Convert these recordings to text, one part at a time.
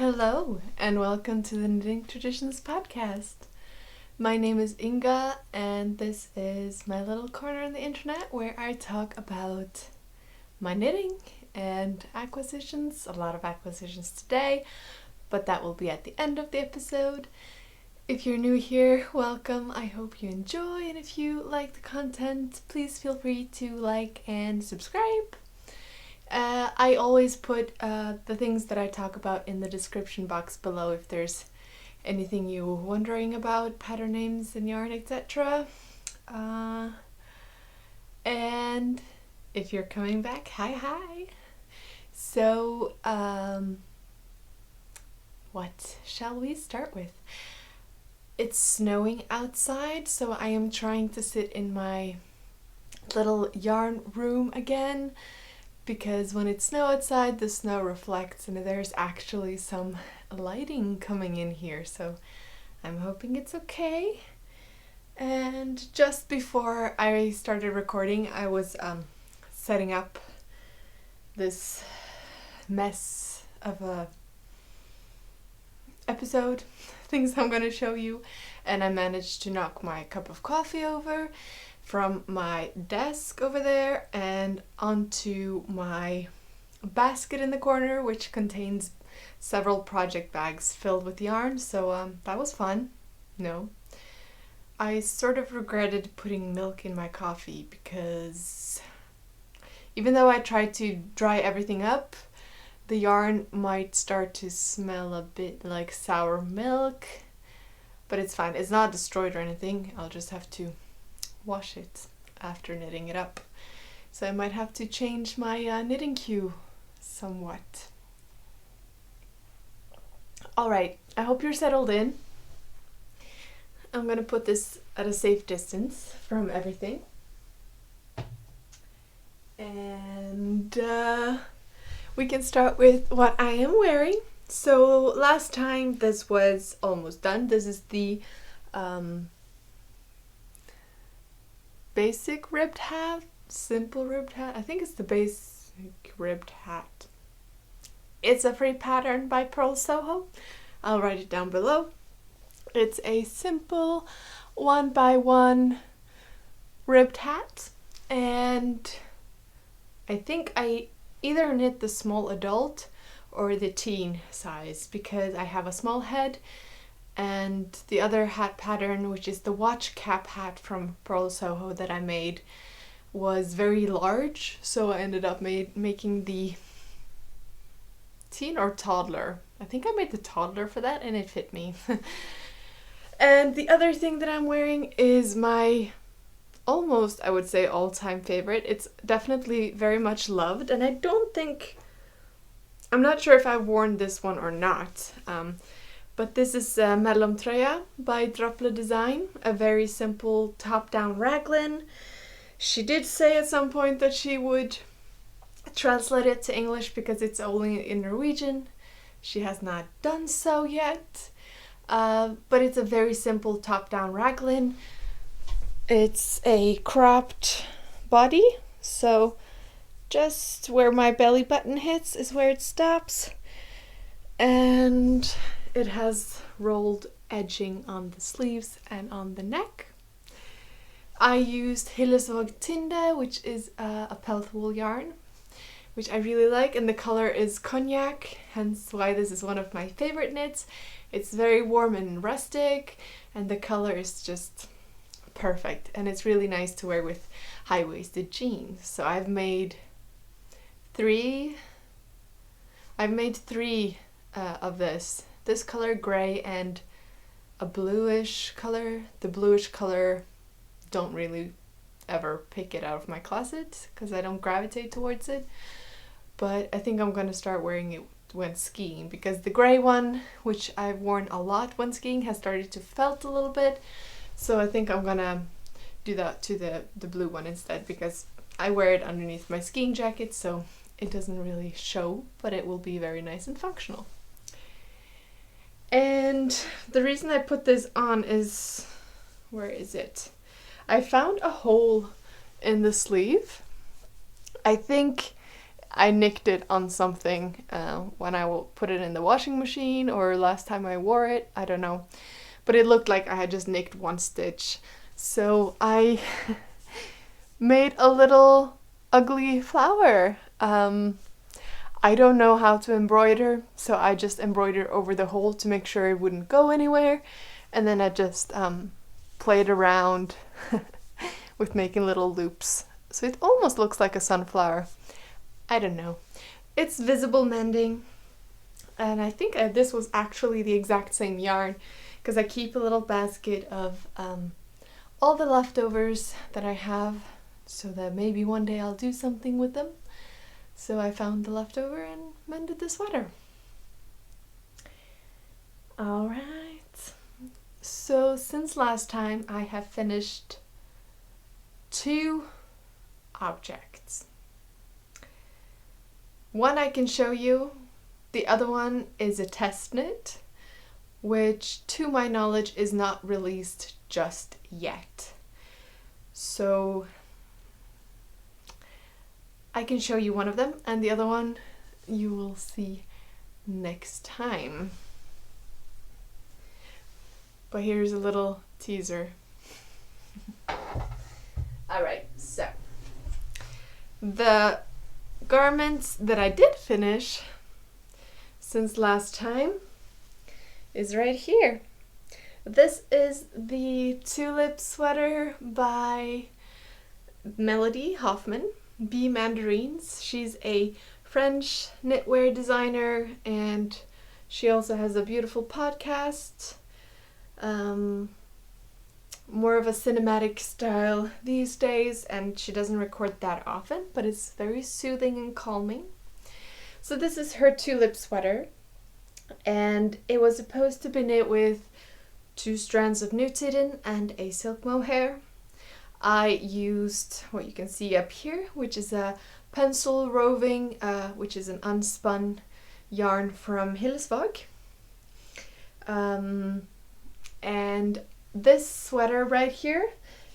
Hello, and welcome to the Knitting Traditions podcast. My name is Inga, and this is my little corner on the internet where I talk about my knitting and acquisitions. A lot of acquisitions today, but that will be at the end of the episode. If you're new here, welcome. I hope you enjoy, and if you like the content, please feel free to like and subscribe. I always put the things that I talk about in the description box below if there's anything you're wondering about, pattern names and yarn, etc. And if you're coming back, hi. So, what shall we start with? It's snowing outside, so I am trying to sit in my little yarn room again. Because when it's snow outside, the snow reflects and there's actually some lighting coming in here, so I'm hoping it's okay. And just before I started recording, I was setting up this mess of a episode, things I'm going to show you, and I managed to knock my cup of coffee over from my desk over there and onto my basket in the corner, which contains several project bags filled with yarn, so that was fun. No, I sort of regretted putting milk in my coffee because even though I tried to dry everything up, the yarn might start to smell a bit like sour milk, but it's fine. It's not destroyed or anything. I'll just have to wash it after knitting it up. So I might have to change my knitting cue somewhat. Alright, I hope you're settled in. I'm gonna put this at a safe distance from everything. And we can start with what I am wearing. So last time this was almost done. This is the basic ribbed hat, simple ribbed hat. I think it's the basic ribbed hat. It's a free pattern by Pearl Soho. I'll write it down below. It's a simple 1x1 ribbed hat, and I think I either knit the small adult or the teen size because I have a small head. And the other hat pattern, which is the watch cap hat from Pearl Soho that I made, was very large, so I ended up making the teen or toddler. I think I made the toddler for that and it fit me. And the other thing that I'm wearing is my almost, I would say, all-time favorite. It's definitely very much loved, and I'm not sure if I've worn this one or not. But this is Mellomtrøya by Drople design, a very simple top-down raglan. She did say at some point that she would translate it to English because it's only in Norwegian. She has not done so yet, but it's a very simple top-down raglan. It's a cropped body, so just where my belly button hits is where it stops. And it has rolled edging on the sleeves and on the neck. I used hillesvåg tinde, which is a pelt wool yarn, which I really like, and the color is cognac, hence why this is one of my favorite knits. It's very warm and rustic, and the color is just perfect, and it's really nice to wear with high-waisted jeans. So I've made three of this color, gray, and a bluish color. The bluish color, don't really ever pick it out of my closet because I don't gravitate towards it, but I think I'm gonna start wearing it when skiing because the gray one, which I've worn a lot when skiing, has started to felt a little bit, so I think I'm gonna do that to the blue one instead because I wear it underneath my skiing jacket, so it doesn't really show, but it will be very nice and functional. And the reason I put this on is, where is it? I found a hole in the sleeve. I think I nicked it on something when I will put it in the washing machine, or last time I wore it, I don't know. But it looked like I had just nicked one stitch. So I made a little ugly flower. I don't know how to embroider, so I just embroidered over the hole to make sure it wouldn't go anywhere. And then I just played around with making little loops. So it almost looks like a sunflower. I don't know. It's visible mending. And I think this was actually the exact same yarn, because I keep a little basket of all the leftovers that I have, so that maybe one day I'll do something with them. So I found the leftover and mended the sweater. Alright. So since last time I have finished 2 objects. One I can show you, the other one is a Testknit, which to my knowledge is not released just yet. So I can show you one of them, and the other one you will see next time. But here's a little teaser. Alright, so the garments that I did finish since last time is right here. This is the Tulip sweater by Melody Hoffman, bmandarines. She's a French knitwear designer, and she also has a beautiful podcast. More of a cinematic style these days, and she doesn't record that often, but it's very soothing and calming. So this is her Tulip sweater, and it was supposed to be knit with 2 strands of new tinde and a silk mohair. I used what you can see up here, which is a pencil roving, which is an unspun yarn from hillesvåg. And this sweater right here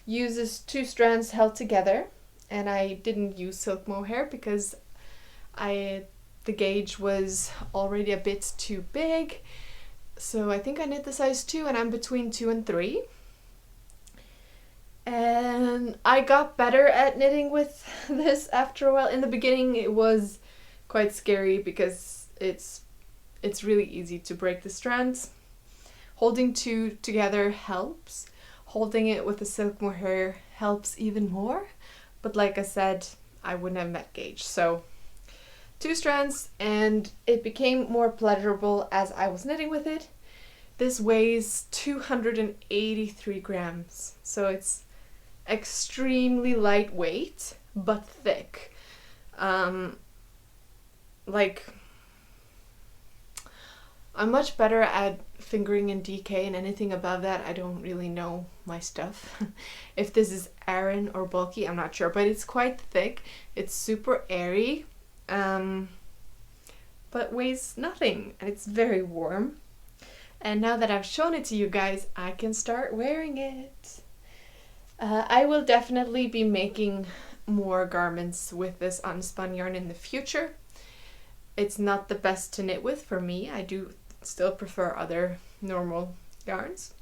uses 2 strands held together, and I didn't use silk mohair because the gauge was already a bit too big. So I think I knit the size 2, and I'm between 2 and 3. And I got better at knitting with this after a while. In the beginning it was quite scary because it's really easy to break the strands. Holding 2 together helps. Holding it with the silk mohair helps even more. But like I said, I wouldn't have met gauge. So 2 strands, and it became more pleasurable as I was knitting with it. This weighs 283 grams. So it's extremely lightweight, but thick. Like, I'm much better at fingering and DK, and anything above that I don't really know my stuff. If this is Aran or bulky, I'm not sure, but it's quite thick. It's super airy, but weighs nothing, and it's very warm. And now that I've shown it to you guys, I can start wearing it. I will definitely be making more garments with this unspun yarn in the future. It's not the best to knit with for me. I do still prefer other normal yarns,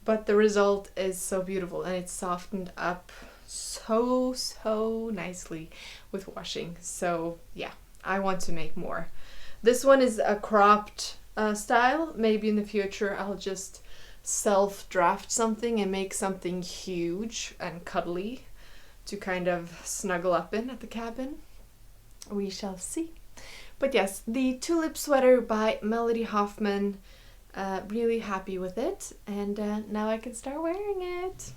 but the result is so beautiful, and it's softened up so nicely with washing. So yeah, I want to make more. This one is a cropped style. Maybe in the future I'll just self-draft something and make something huge and cuddly to kind of snuggle up in at the cabin. We shall see. But yes, the Tulip sweater by Melody Hoffman, really happy with it, and now I can start wearing it.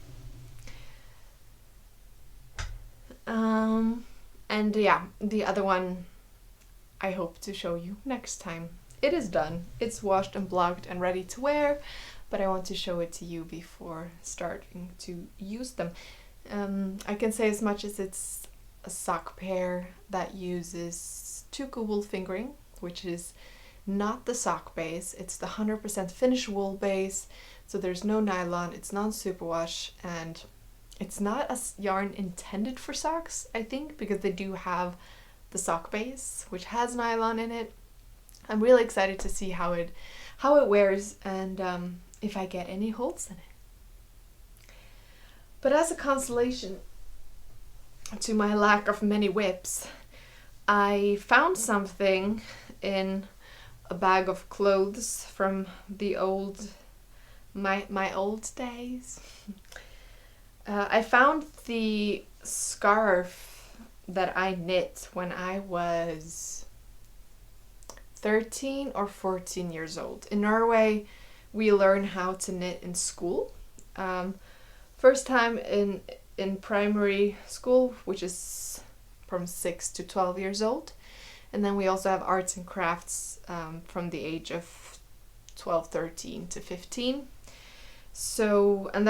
And yeah, the other one I hope to show you next time. It is done. It's washed and blocked and ready to wear, but I want to show it to you before starting to use them. I can say as much as it's a sock pair that uses tuku wool fingering, which is not the sock base. It's the 100% finished wool base, so there's no nylon, it's non-superwash, and it's not a yarn intended for socks, I think, because they do have the sock base, which has nylon in it. I'm really excited to see how it wears and if I get any holes in it. But as a consolation to my lack of many whips, I found something in a bag of clothes from the my old days. I found the scarf that I knit when I was 13 or 14 years old. In Norway, we learn how to knit in school. First time in primary school, which is from 6 to 12 years old. And then we also have arts and crafts from the age of 12, 13 to 15. So, and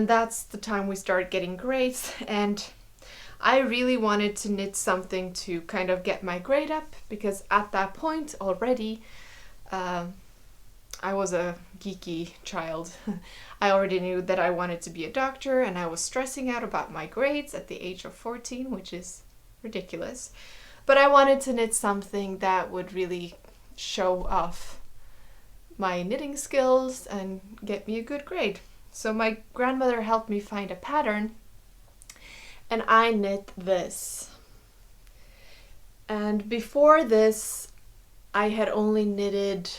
that's the time we start getting grades, and I really wanted to knit something to kind of get my grade up, because at that point already I was a geeky child. I already knew that I wanted to be a doctor, and I was stressing out about my grades at the age of 14, which is ridiculous. But I wanted to knit something that would really show off my knitting skills and get me a good grade. So my grandmother helped me find a pattern, and I knit this. And before this, I had only knitted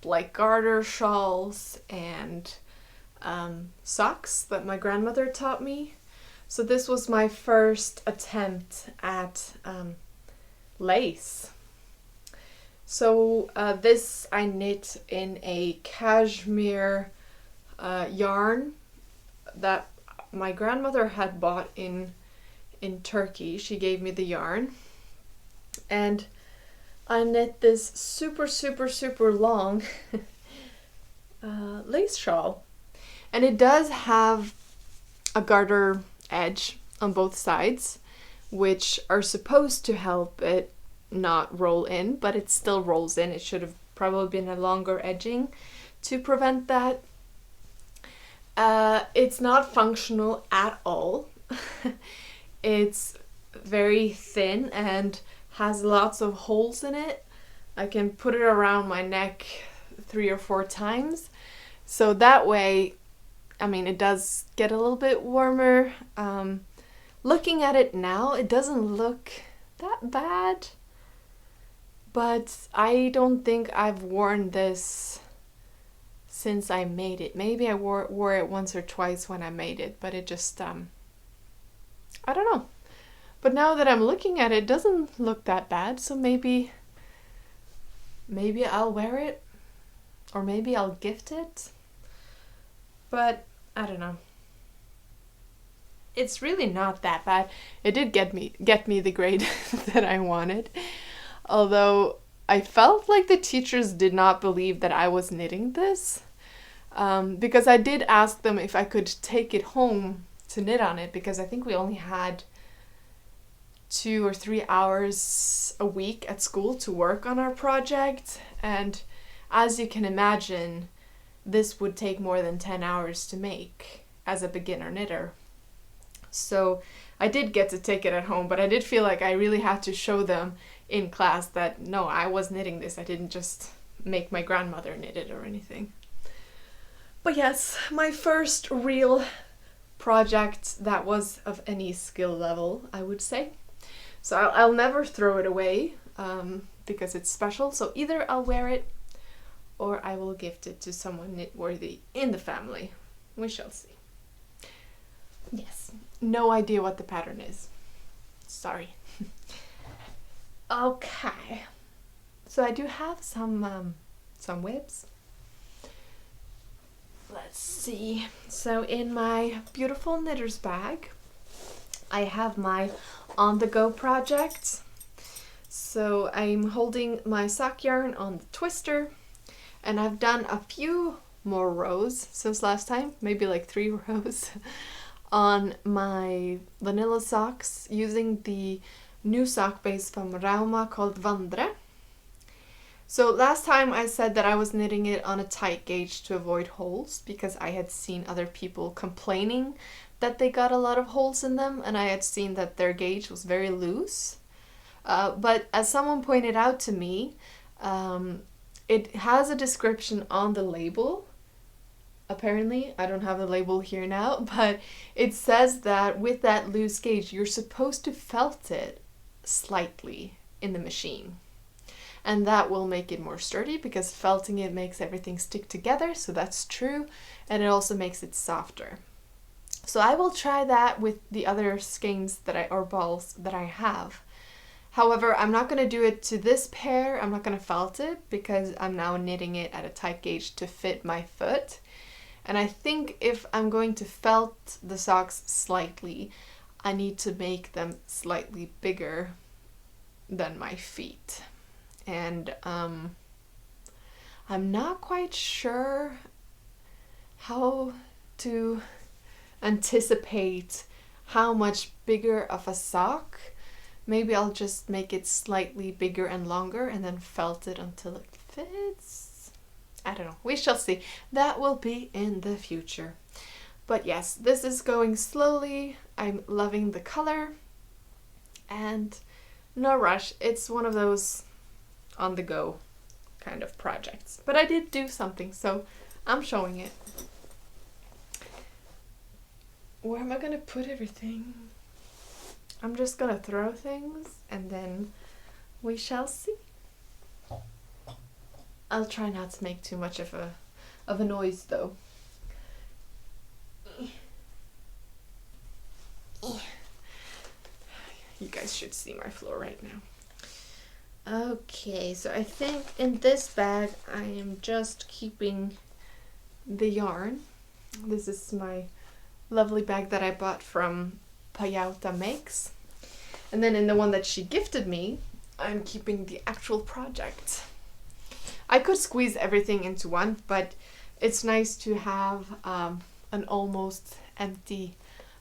like garter shawls and socks that my grandmother taught me. So this was my first attempt at lace. So this I knit in a cashmere yarn that my grandmother had bought in Turkey. She gave me the yarn, and I knit this super long lace shawl, and it does have a garter edge on both sides, which are supposed to help it not roll in, but it still rolls in. It should have probably been a longer edging to prevent that. It's not functional at all. It's very thin and has lots of holes in it. I can put it around my neck 3 or 4 times, so that way, I mean, it does get a little bit warmer. Looking at it now, it doesn't look that bad, but I don't think I've worn this since I made it. Maybe I wore it once or twice when I made it, but it just, I don't know. But now that I'm looking at it, it doesn't look that bad, so maybe I'll wear it, or maybe I'll gift it, but I don't know. It's really not that bad. It did get me the grade that I wanted, although I felt like the teachers did not believe that I was knitting this, because I did ask them if I could take it home to knit on it, because I think we only had 2 or 3 hours a week at school to work on our project, and as you can imagine, this would take more than 10 hours to make as a beginner knitter. So I did get to take it at home, but I did feel like I really had to show them in class that no, I was knitting this. I didn't just make my grandmother knit it or anything. But yes, my first real project that was of any skill level, I would say. So I'll never throw it away because it's special. So either I'll wear it or I will gift it to someone knit-worthy in the family. We shall see. Yes, no idea what the pattern is. Sorry. Okay, so I do have some whips. Let's see. So in my beautiful knitter's bag, I have my on-the-go project. So I'm holding my sock yarn on the Twizzter, and I've done a few more rows since last time, maybe like 3 rows, on my vanilla socks using the new sock base from Rauma called Vandre. So last time I said that I was knitting it on a tight gauge to avoid holes, because I had seen other people complaining that they got a lot of holes in them, and I had seen that their gauge was very loose. But as someone pointed out to me, it has a description on the label. Apparently, I don't have the label here now, but it says that with that loose gauge, you're supposed to felt it slightly in the machine. And that will make it more sturdy, because felting it makes everything stick together, so that's true, and it also makes it softer. So I will try that with the other skeins or balls that I have. However, I'm not going to do it to this pair. I'm not going to felt it because I'm now knitting it at a tight gauge to fit my foot. And I think if I'm going to felt the socks slightly, I need to make them slightly bigger than my feet. And I'm not quite sure how to anticipate how much bigger of a sock. Maybe I'll just make it slightly bigger and longer and then felt it until it fits. I don't know. We shall see. That will be in the future. But yes, this is going slowly. I'm loving the color. And no rush. It's one of those on the go kind of projects. But I did do something, so I'm showing it. Where am I going to put everything? I'm just going to throw things and then we shall see. I'll try not to make too much of a noise though. You guys should see my floor right now. Okay, so I think in this bag I am just keeping the yarn. This is my lovely bag that I bought from Paula Makes. And then in the one that she gifted me, I'm keeping the actual project. I could squeeze everything into one, but it's nice to have an almost empty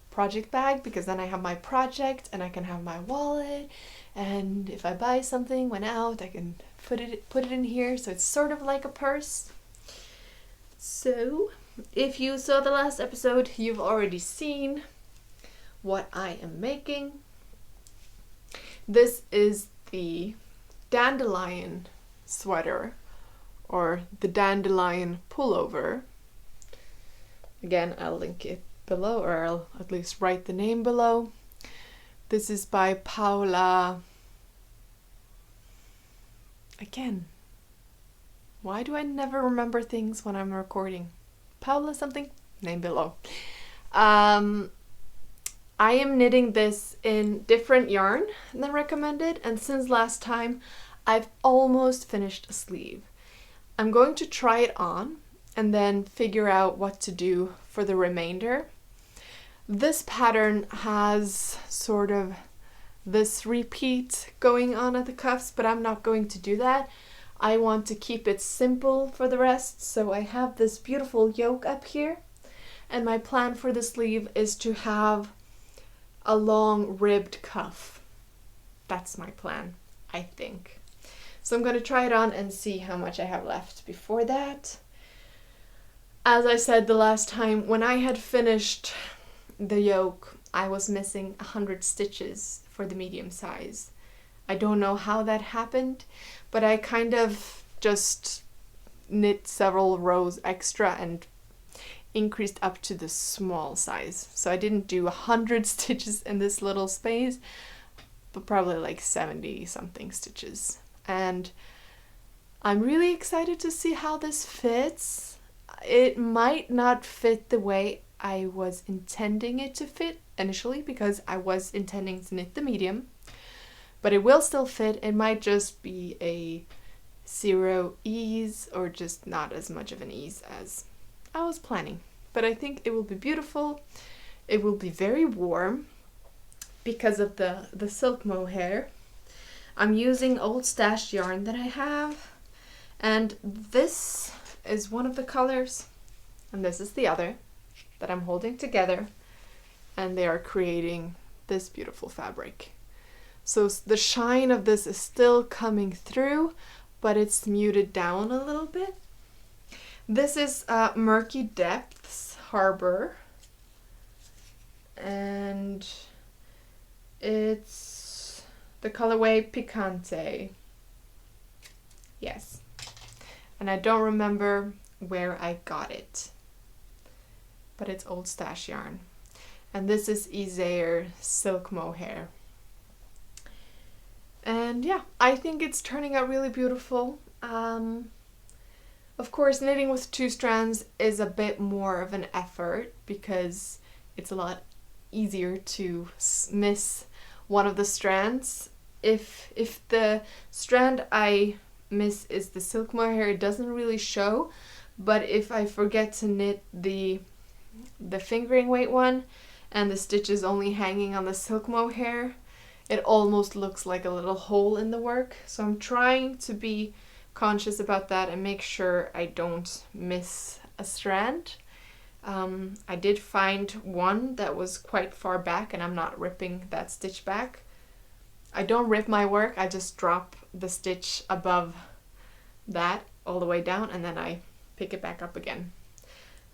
project bag, because then I have my project and I can have my wallet, and if I buy something when out, I can put it in here, so it's sort of like a purse. So if you saw the last episode, you've already seen what I am making. This is the Dandelion sweater, or the Dandelion pullover. Again, I'll link it below, or I'll at least write the name below. This is by Paula. Again, why do I never remember things when I'm recording? Paula something? Name below. I am knitting this in different yarn than recommended, and since last time I've almost finished a sleeve. I'm going to try it on and then figure out what to do for the remainder. This pattern has sort of this repeat going on at the cuffs, but I'm not going to do that. I want to keep it simple for the rest, so I have this beautiful yoke up here, and my plan for the sleeve is to have a long ribbed cuff. That's my plan, I think. So I'm going to try it on and see how much I have left before that. As I said the last time, when I had finished the yoke, I was missing 100 stitches for the medium size. I don't know how that happened, but I kind of just knit several rows extra and increased up to the small size. So I didn't do 100 stitches in this little space, but probably like 70 something stitches. And I'm really excited to see how this fits. It might not fit the way I was intending it to fit initially, because I was intending to knit the medium, but it will still fit. It might just be a 0 ease, or just not as much of an ease as I was planning. But I think it will be beautiful. It will be very warm because of the silk mohair. I'm using old stashed yarn that I have, and this is one of the colors and this is the other that I'm holding together, and they are creating this beautiful fabric. So the shine of this is still coming through, but it's muted down a little bit. This is Murky Depths Harbour, and it's the colorway Picante. Yes. And I don't remember where I got it, but it's old stash yarn. And this is isager silk mohair. And yeah, I think it's turning out really beautiful. Of course, knitting with 2 strands is a bit more of an effort because it's a lot easier to miss one of the strands. If the strand I miss is the silk mohair, it doesn't really show, but if I forget to knit the fingering weight one and the stitch is only hanging on the silk mohair, it almost looks like a little hole in the work. So I'm trying to be conscious about that and make sure I don't miss a strand. I did find one that was quite far back, and I'm not ripping that stitch back. I don't rip my work, I just drop the stitch above that all the way down and then I pick it back up again.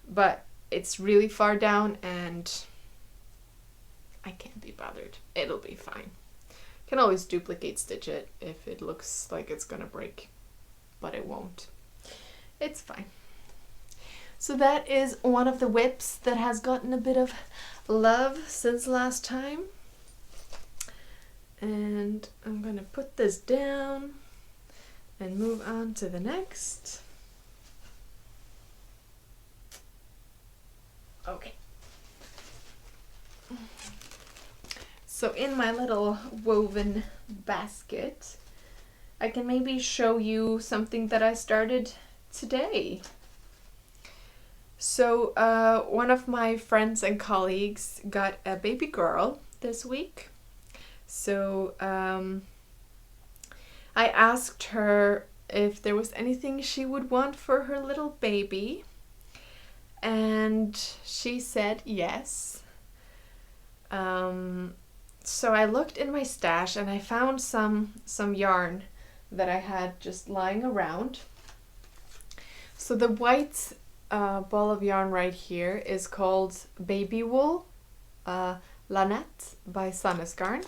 But it's really far down and I can't be bothered. It'll be fine. Can always duplicate stitch it if it looks like it's gonna break, but it won't. It's fine. So that is one of the whips that has gotten a bit of love since last time. And I'm gonna put this down and move on to the next. Okay. So in my little woven basket, I can maybe show you something that I started today. So one of my friends and colleagues got a baby girl this week. So I asked her if there was anything she would want for her little baby, and she said yes. So I looked in my stash and I found some yarn that I had just lying around. So the white ball of yarn right here is called babyull, lanett by Garn.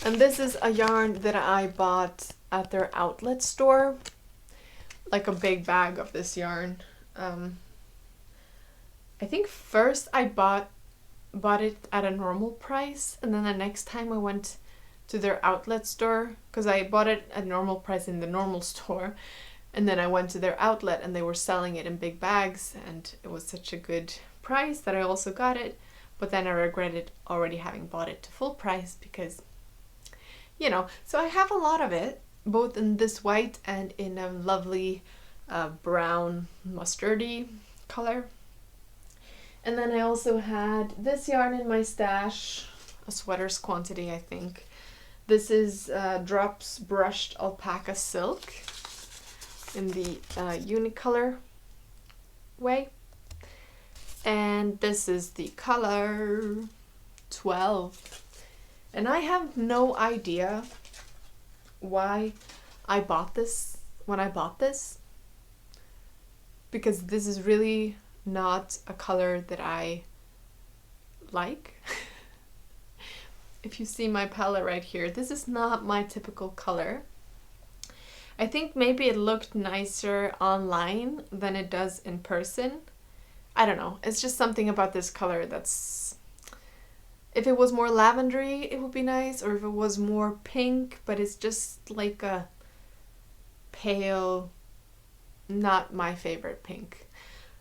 And this is a yarn that I bought at their outlet store, like a big bag of this yarn. I think first I bought it at a normal price, and then the next time I went to their outlet store, because I bought it at normal price in the normal store, and then I went to their outlet and they were selling it in big bags, and it was such a good price that I also got it. But then I regretted already having bought it to full price because, you know, so I have a lot of it, both in this white and in a lovely brown mustardy color. And then I also had this yarn in my stash, a sweater's quantity, I think. This is Drops Brushed Alpaca Silk in the unicolor way. And this is the color 12. And I have no idea why I bought this when I bought this, because this is really not a color that I like. If you see my palette right here, this is not my typical color. I think maybe it looked nicer online than it does in person. I don't know, it's just something about this color that's, if it was more lavendery it would be nice, or if it was more pink, but it's just like a pale, not my favorite pink.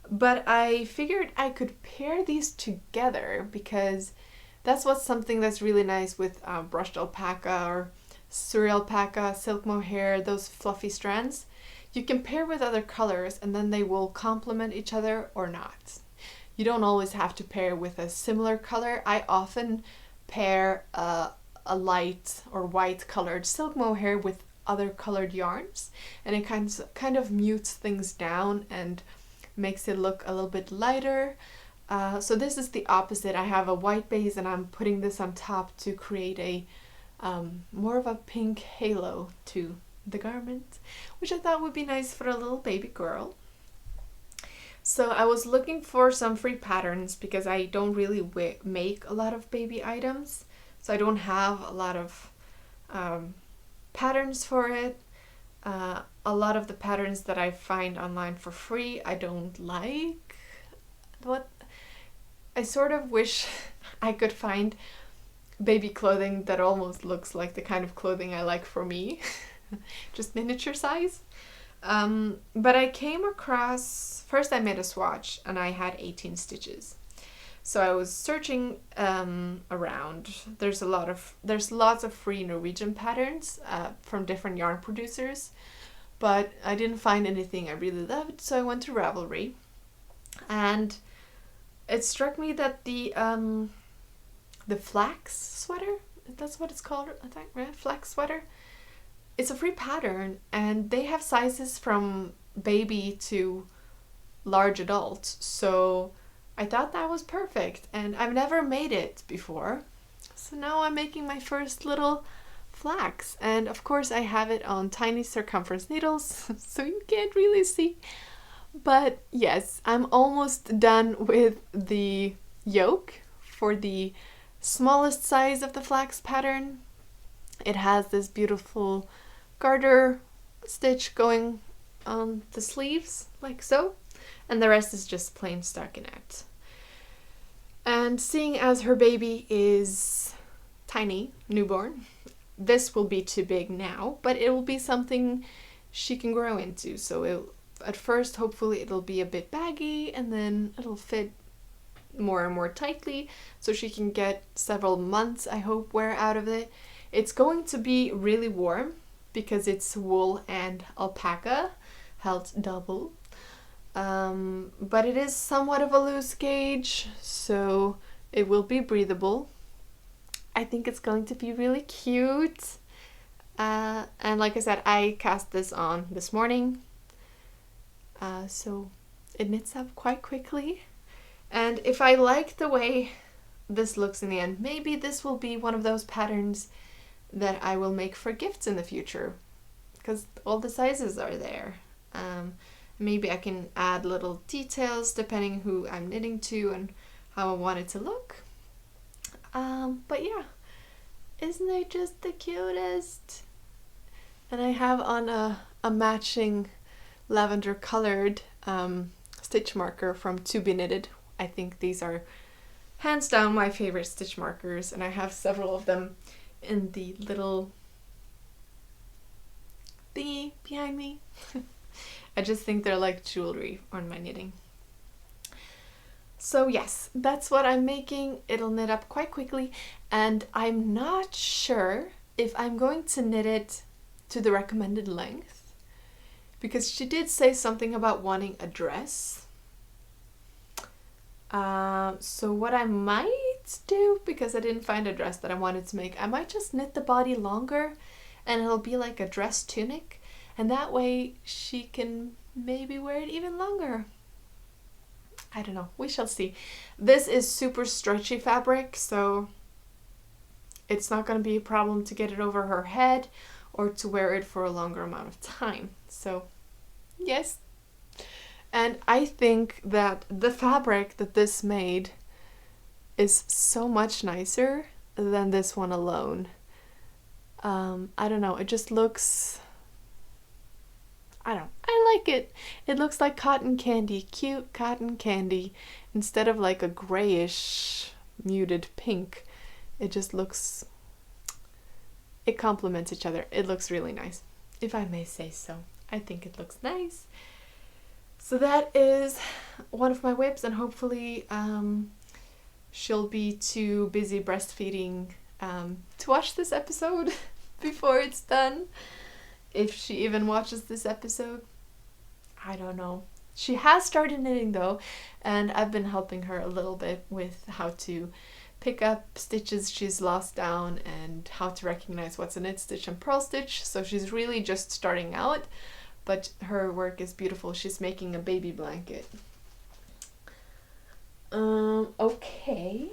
But I figured I could pair these together because that's what's something that's really nice with brushed alpaca or suri alpaca, silk mohair, those fluffy strands. You can pair with other colors and then they will complement each other or not. You don't always have to pair with a similar color. I often pair a light or white colored silk mohair with other colored yarns, and it kind of mutes things down and makes it look a little bit lighter. So this is the opposite. I have a white base and I'm putting this on top to create a more of a pink halo to the garment, which I thought would be nice for a little baby girl. So I was looking for some free patterns because I don't really make a lot of baby items. So I don't have a lot of patterns for it. A lot of the patterns that I find online for free, I don't like. What I sort of wish I could find baby clothing that almost looks like the kind of clothing I like for me, just miniature size. But I came across, first I made a swatch and I had 18 stitches. So I was searching around. There's lots of free Norwegian patterns from different yarn producers, but I didn't find anything I really loved, so I went to Ravelry, and it struck me that the Flax sweater, that's what it's called, I think, right? Flax sweater. It's a free pattern, and they have sizes from baby to large adult, so I thought that was perfect, and I've never made it before. So now I'm making my first little flax, and of course I have it on tiny circumference needles, so you can't really see. But yes, I'm almost done with the yoke for the smallest size of the flax pattern. It has this beautiful garter stitch going on the sleeves, like so, and the rest is just plain stockinette. And seeing as her baby is tiny, newborn, this will be too big now, but it will be something she can grow into. So at first, hopefully it'll be a bit baggy, and then it'll fit more and more tightly, so she can get several months, I hope, wear out of it. It's going to be really warm because it's wool and alpaca, held double. But it is somewhat of a loose gauge, so it will be breathable. I think it's going to be really cute. And like I said, I cast this on this morning, so it knits up quite quickly. And if I like the way this looks in the end, maybe this will be one of those patterns that I will make for gifts in the future, because all the sizes are there. Maybe I can add little details depending who I'm knitting to and how I want it to look. But yeah, isn't it just the cutest? And I have on a matching lavender colored stitch marker from To Be Knitted. I think these are hands down my favorite stitch markers, and I have several of them in the little thingy behind me. I just think they're like jewelry on my knitting. So yes, that's what I'm making. It'll knit up quite quickly, and I'm not sure if I'm going to knit it to the recommended length, because she did say something about wanting a dress. So what I might do, because I didn't find a dress that I wanted to make, I might just knit the body longer and it'll be like a dress tunic, and that way she can maybe wear it even longer. I don't know, we shall see. This is super stretchy fabric, so it's not going to be a problem to get it over her head or to wear it for a longer amount of time. So yes. And I think that the fabric that this made is so much nicer than this one alone. I don't know, it just looks, I like it. It looks like cotton candy, cute cotton candy, instead of like a grayish muted pink. It just looks, it complements each other. It looks really nice, if I may say so. I think it looks nice. So that is one of my whips, and hopefully she'll be too busy breastfeeding to watch this episode before it's done. If she even watches this episode, I don't know. She has started knitting though, and I've been helping her a little bit with how to pick up stitches she's lost down and how to recognize what's a knit stitch and purl stitch. So she's really just starting out, but her work is beautiful. She's making a baby blanket. Okay.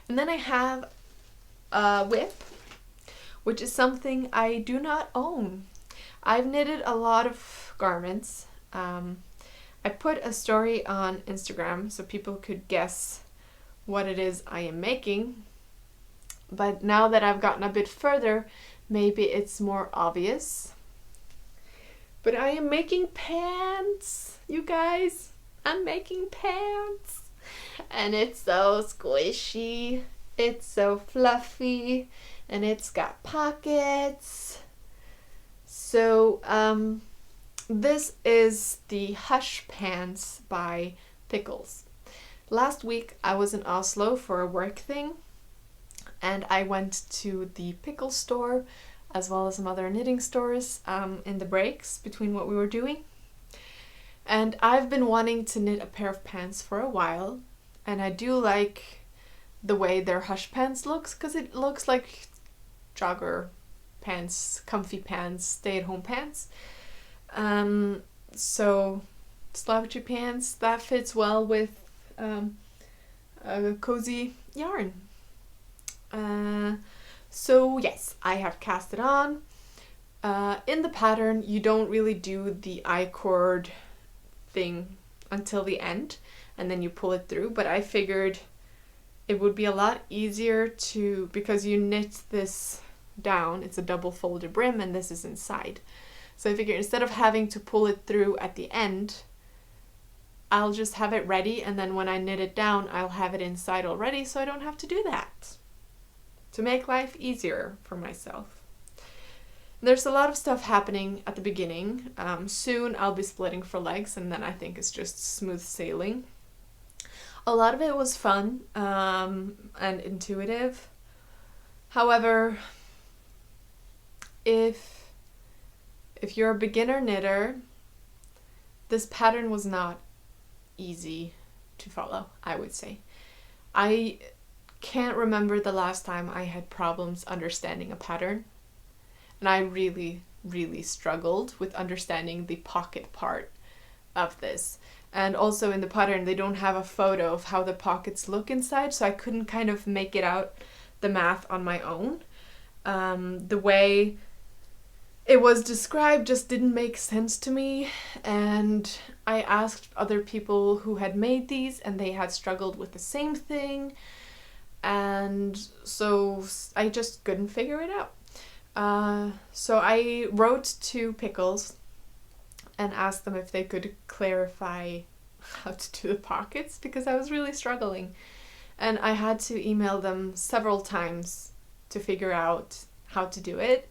And then I have a whip, which is something I do not own. I've knitted a lot of garments. I put a story on Instagram so people could guess what it is I am making. But now that I've gotten a bit further, maybe it's more obvious. But I am making pants, you guys. I'm making pants. And it's so squishy. It's so fluffy. And it's got pockets. So, this is the Hush Pants by Pickles. Last week I was in Oslo for a work thing. And I went to the pickle store as well as some other knitting stores in the breaks between what we were doing. And I've been wanting to knit a pair of pants for a while, and I do like the way their Hush Pants looks because it looks like jogger pants, comfy pants, stay-at-home pants. So slouchy pants, that fits well with a cozy yarn. So yes, I have cast it on. In the pattern, you don't really do the I-cord thing until the end, and then you pull it through, but I figured it would be a lot easier to, because you knit this down, it's a double folded brim, and this is inside. So I figured instead of having to pull it through at the end, I'll just have it ready, and then when I knit it down, I'll have it inside already, so I don't have to do that. To make life easier for myself. There's a lot of stuff happening at the beginning. Soon I'll be splitting for legs, and then I think it's just smooth sailing. A lot of it was fun and intuitive. However, if you're a beginner knitter, this pattern was not easy to follow, I would say. I can't remember the last time I had problems understanding a pattern, and I really struggled with understanding the pocket part of this. And also in the pattern they don't have a photo of how the pockets look inside, so I couldn't kind of make it out, the math on my own. The way it was described just didn't make sense to me, and I asked other people who had made these and they had struggled with the same thing. And so I just couldn't figure it out. So I wrote to Pickles and asked them if they could clarify how to do the pockets, because I was really struggling. And I had to email them several times to figure out how to do it.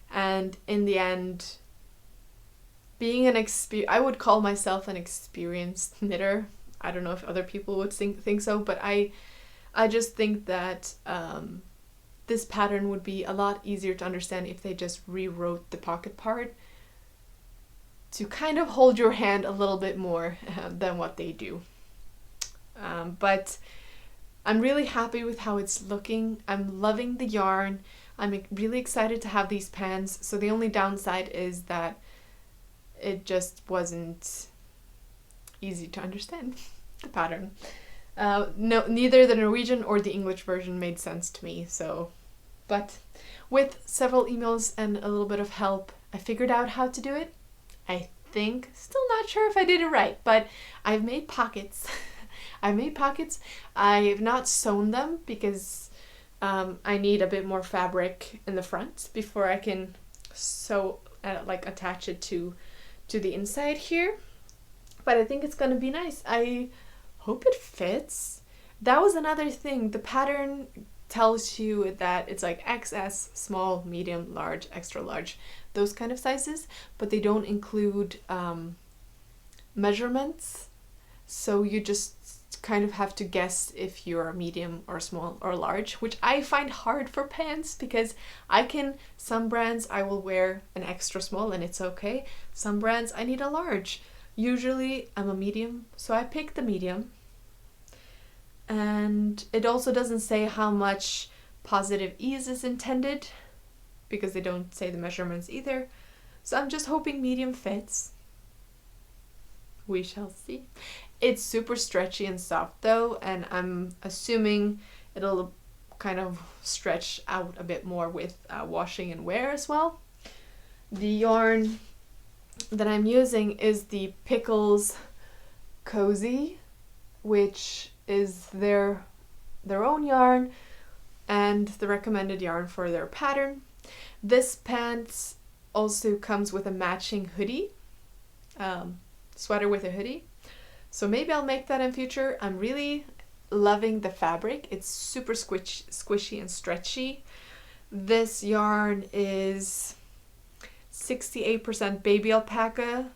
And in the end, being I would call myself an experienced knitter. I don't know if other people would think so, but I just think that this pattern would be a lot easier to understand if they just rewrote the pocket part to kind of hold your hand a little bit more than what they do. But I'm really happy with how it's looking. I'm loving the yarn. I'm really excited to have these pants. So the only downside is that it just wasn't easy to understand the pattern. No, neither the Norwegian or the English version made sense to me, but with several emails and a little bit of help, I figured out how to do it. I think, still not sure if I did it right, but I've made pockets. I've not sewn them because I need a bit more fabric in the front before I can sew, attach it to the inside here. But I think it's gonna be nice. I hope it fits. That was another thing. The pattern tells you that it's like XS, small, medium, large, extra large, those kind of sizes, but they don't include measurements. So you just kind of have to guess if you're medium or small or large, which I find hard for pants because some brands I will wear an extra small and it's okay. Some brands I need a large. Usually I'm a medium, so I picked the medium. And it also doesn't say how much positive ease is intended because they don't say the measurements either. So I'm just hoping medium fits. We shall see. It's super stretchy and soft though, and I'm assuming it'll kind of stretch out a bit more with washing and wear as well. The yarn that I'm using is the Pickles Cozy, which is their own yarn and the recommended yarn for their pattern. This pants also comes with a matching hoodie, sweater with a hoodie. So maybe I'll make that in future. I'm really loving the fabric. It's super squishy and stretchy. This yarn is 68% baby alpaca,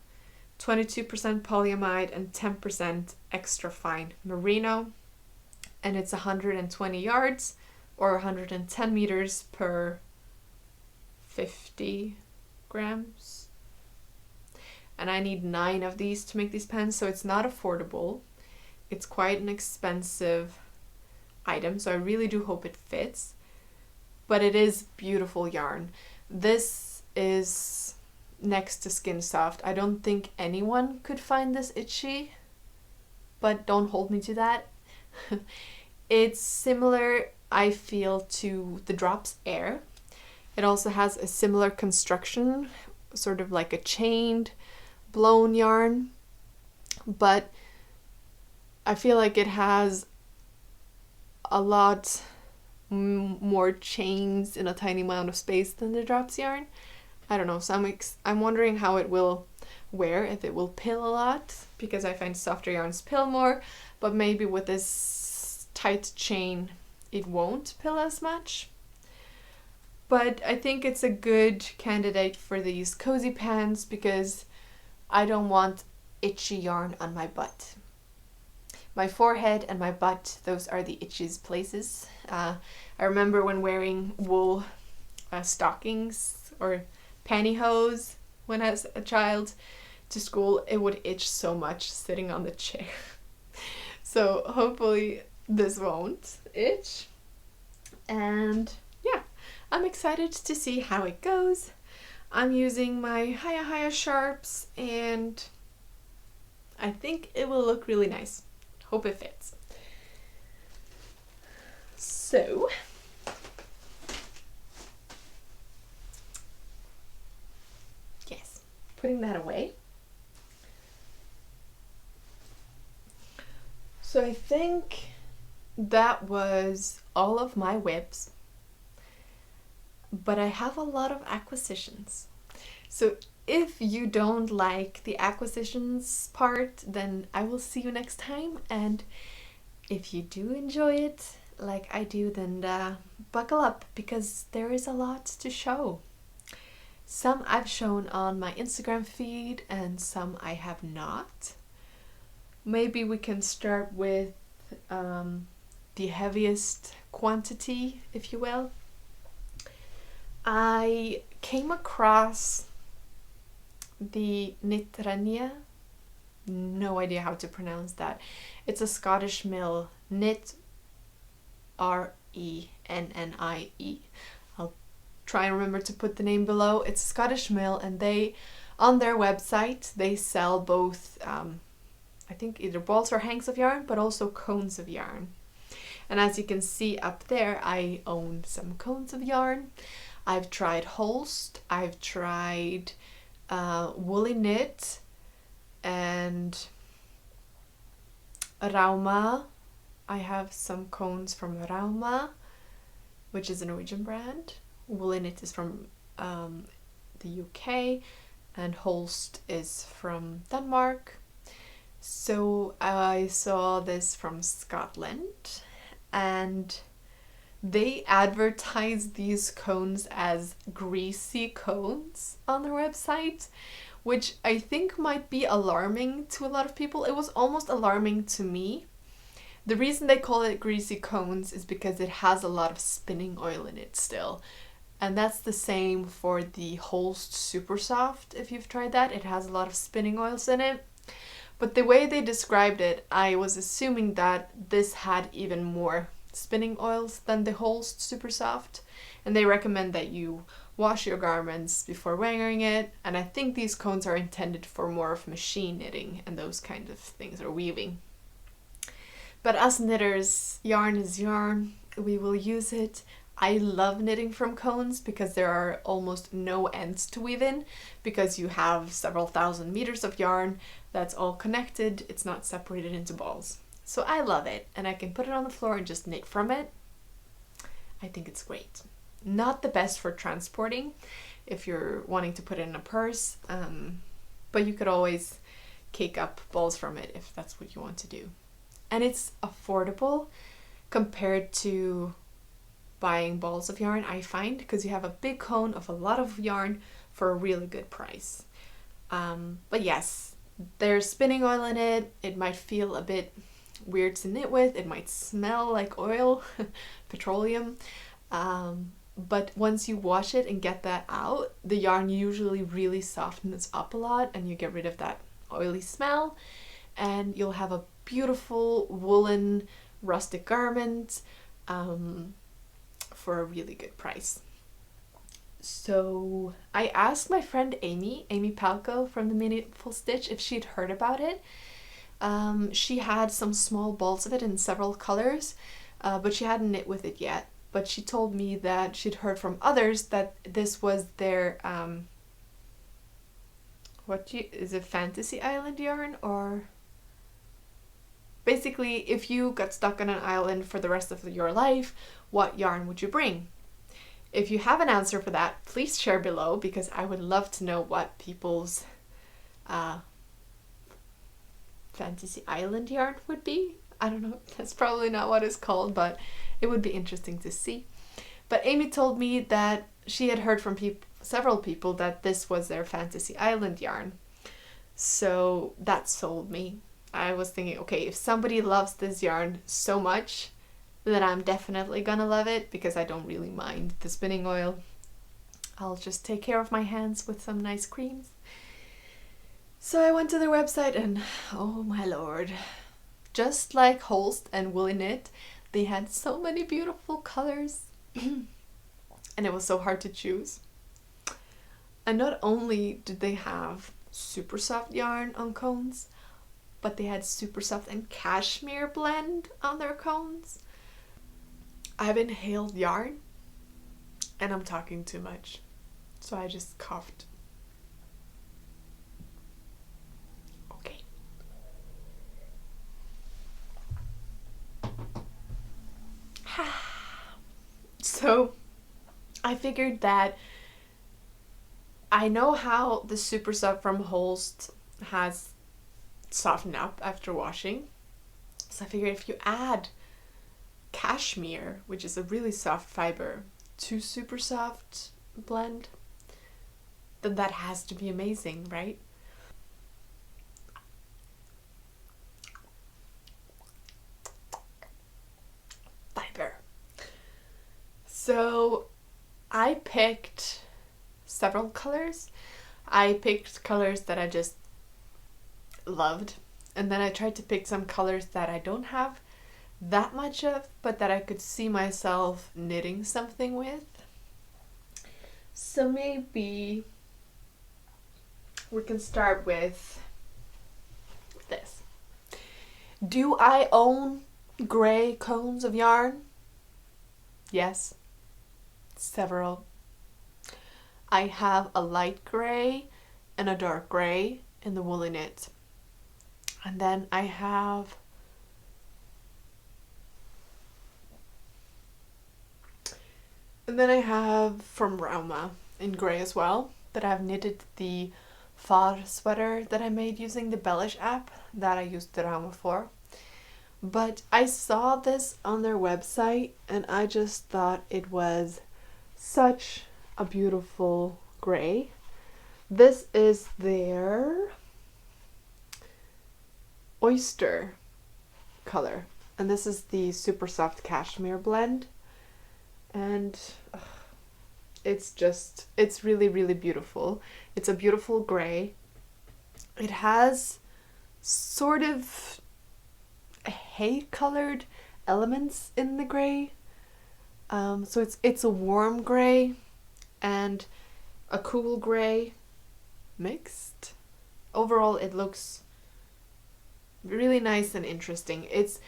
22% polyamide, and 10% extra fine merino. And it's 120 yards or 110 meters per 50 grams. And I need 9 of these to make these pants, so it's not affordable. It's quite an expensive item, so I really do hope it fits. But it is beautiful yarn. This is next to Skin Soft. I don't think anyone could find this itchy, but don't hold me to that. It's similar, I feel, to the Drops Air. It also has a similar construction, sort of like a chained blown yarn, but I feel like it has a lot more chains in a tiny amount of space than the Drops yarn. I don't know, so I'm wondering how it will wear, if it will pill a lot, because I find softer yarns pill more, but maybe with this tight chain it won't pill as much. But I think it's a good candidate for these cozy pants because I don't want itchy yarn on my butt. My forehead and my butt, those are the itchiest places. I remember when wearing wool stockings or pantyhose when I was a child to school, it would itch so much sitting on the chair. So hopefully this won't itch. And yeah, I'm excited to see how it goes. I'm using my Haya sharps and I think it will look really nice. Hope it fits. So yes, putting that away. So I think that was all of my whips, but I have a lot of acquisitions. So if you don't like the acquisitions part, then I will see you next time. And if you do enjoy it like I do, then buckle up because there is a lot to show. Some I've shown on my Instagram feed and some I have not. Maybe we can start with the heaviest quantity, if you will. I came across the knit, no idea how to pronounce that. It's a Scottish mill, knit, Rennie. I'll try and remember to put the name below. It's a Scottish mill, and they, on their website, they sell both I think either balls or hanks of yarn, but also cones of yarn. And as you can see up there, I own some cones of yarn. I've tried Holst, I've tried woolly knit and rauma. I have some cones from Rauma, which is a Norwegian brand. Woolly knit is from the UK and Holst is from Denmark. So I saw this from Scotland and they advertise these cones as greasy cones on their website, which I think might be alarming to a lot of people. It was almost alarming to me. The reason they call it greasy cones is because it has a lot of spinning oil in it still. And that's the same for the Holst Super Soft, if you've tried that. It has a lot of spinning oils in it. But the way they described it, I was assuming that this had even more spinning oils than the Holst Super Soft. And they recommend that you wash your garments before wearing it. And I think these cones are intended for more of machine knitting and those kind of things, or weaving. But as knitters, yarn is yarn. We will use it I love knitting from cones because there are almost no ends to weave in, because you have several thousand meters of yarn that's all connected. It's not separated into balls. So I love it, and I can put it on the floor and just knit from it. I think it's great. Not the best for transporting if you're wanting to put it in a purse, but you could always cake up balls from it if that's what you want to do. And it's affordable compared to buying balls of yarn, I find, because you have a big cone of a lot of yarn for a really good price. But yes, there's spinning oil in it. It might feel a bit weird to knit with. It might smell like oil, petroleum. But once you wash it and get that out, the yarn usually really softens up a lot and you get rid of that oily smell, and you'll have a beautiful woolen rustic garment for a really good price. So I asked my friend Amy Palco from the Meaningful Stitch if she'd heard about it. She had some small balls of it in several colors, but she hadn't knit with it yet. But she told me that she'd heard from others that this was their is it Fantasy Island yarn, or basically if you got stuck on an island for the rest of your life, what yarn would you bring? If you have an answer for that, please share below, because I would love to know what people's Fantasy Island yarn would be. I don't know, that's probably not what it's called, but it would be interesting to see. But Amy told me that she had heard from several people that this was their Fantasy Island yarn. So that sold me. I was thinking, okay, if somebody loves this yarn so much, then I'm definitely gonna love it, because I don't really mind the spinning oil. I'll just take care of my hands with some nice creams. So I went to their website and oh my lord, just like Holst and Woolly Knit, they had so many beautiful colors and it was so hard to choose. And not only did they have super soft yarn on cones, but they had super soft and cashmere blend on their cones. I've inhaled yarn and I'm talking too much, so I just coughed. Okay. So I figured that I know how the super soft from Holst has softened up after washing. So I figured if you add cashmere, which is a really soft fiber, to super soft blend, then that has to be amazing, right? Fiber. So I picked several colors. I picked colors that I just loved, and then I tried to pick some colors that I don't have that much of, but that I could see myself knitting something with. So maybe we can start with this. Do I own gray cones of yarn? Yes, several. I have a light gray and a dark gray in the Woolly Knit. And then I have from Rauma in gray as well, that I've knitted the far sweater that I made using the Bellish app that I used the Rauma for. But I saw this on their website and I just thought it was such a beautiful gray. This is their oyster color, and this is the super soft cashmere blend, and it's really, really beautiful. It's a beautiful gray. It has sort of hay colored elements in the gray, so it's a warm gray and a cool gray mixed. Overall it looks really nice and interesting. It's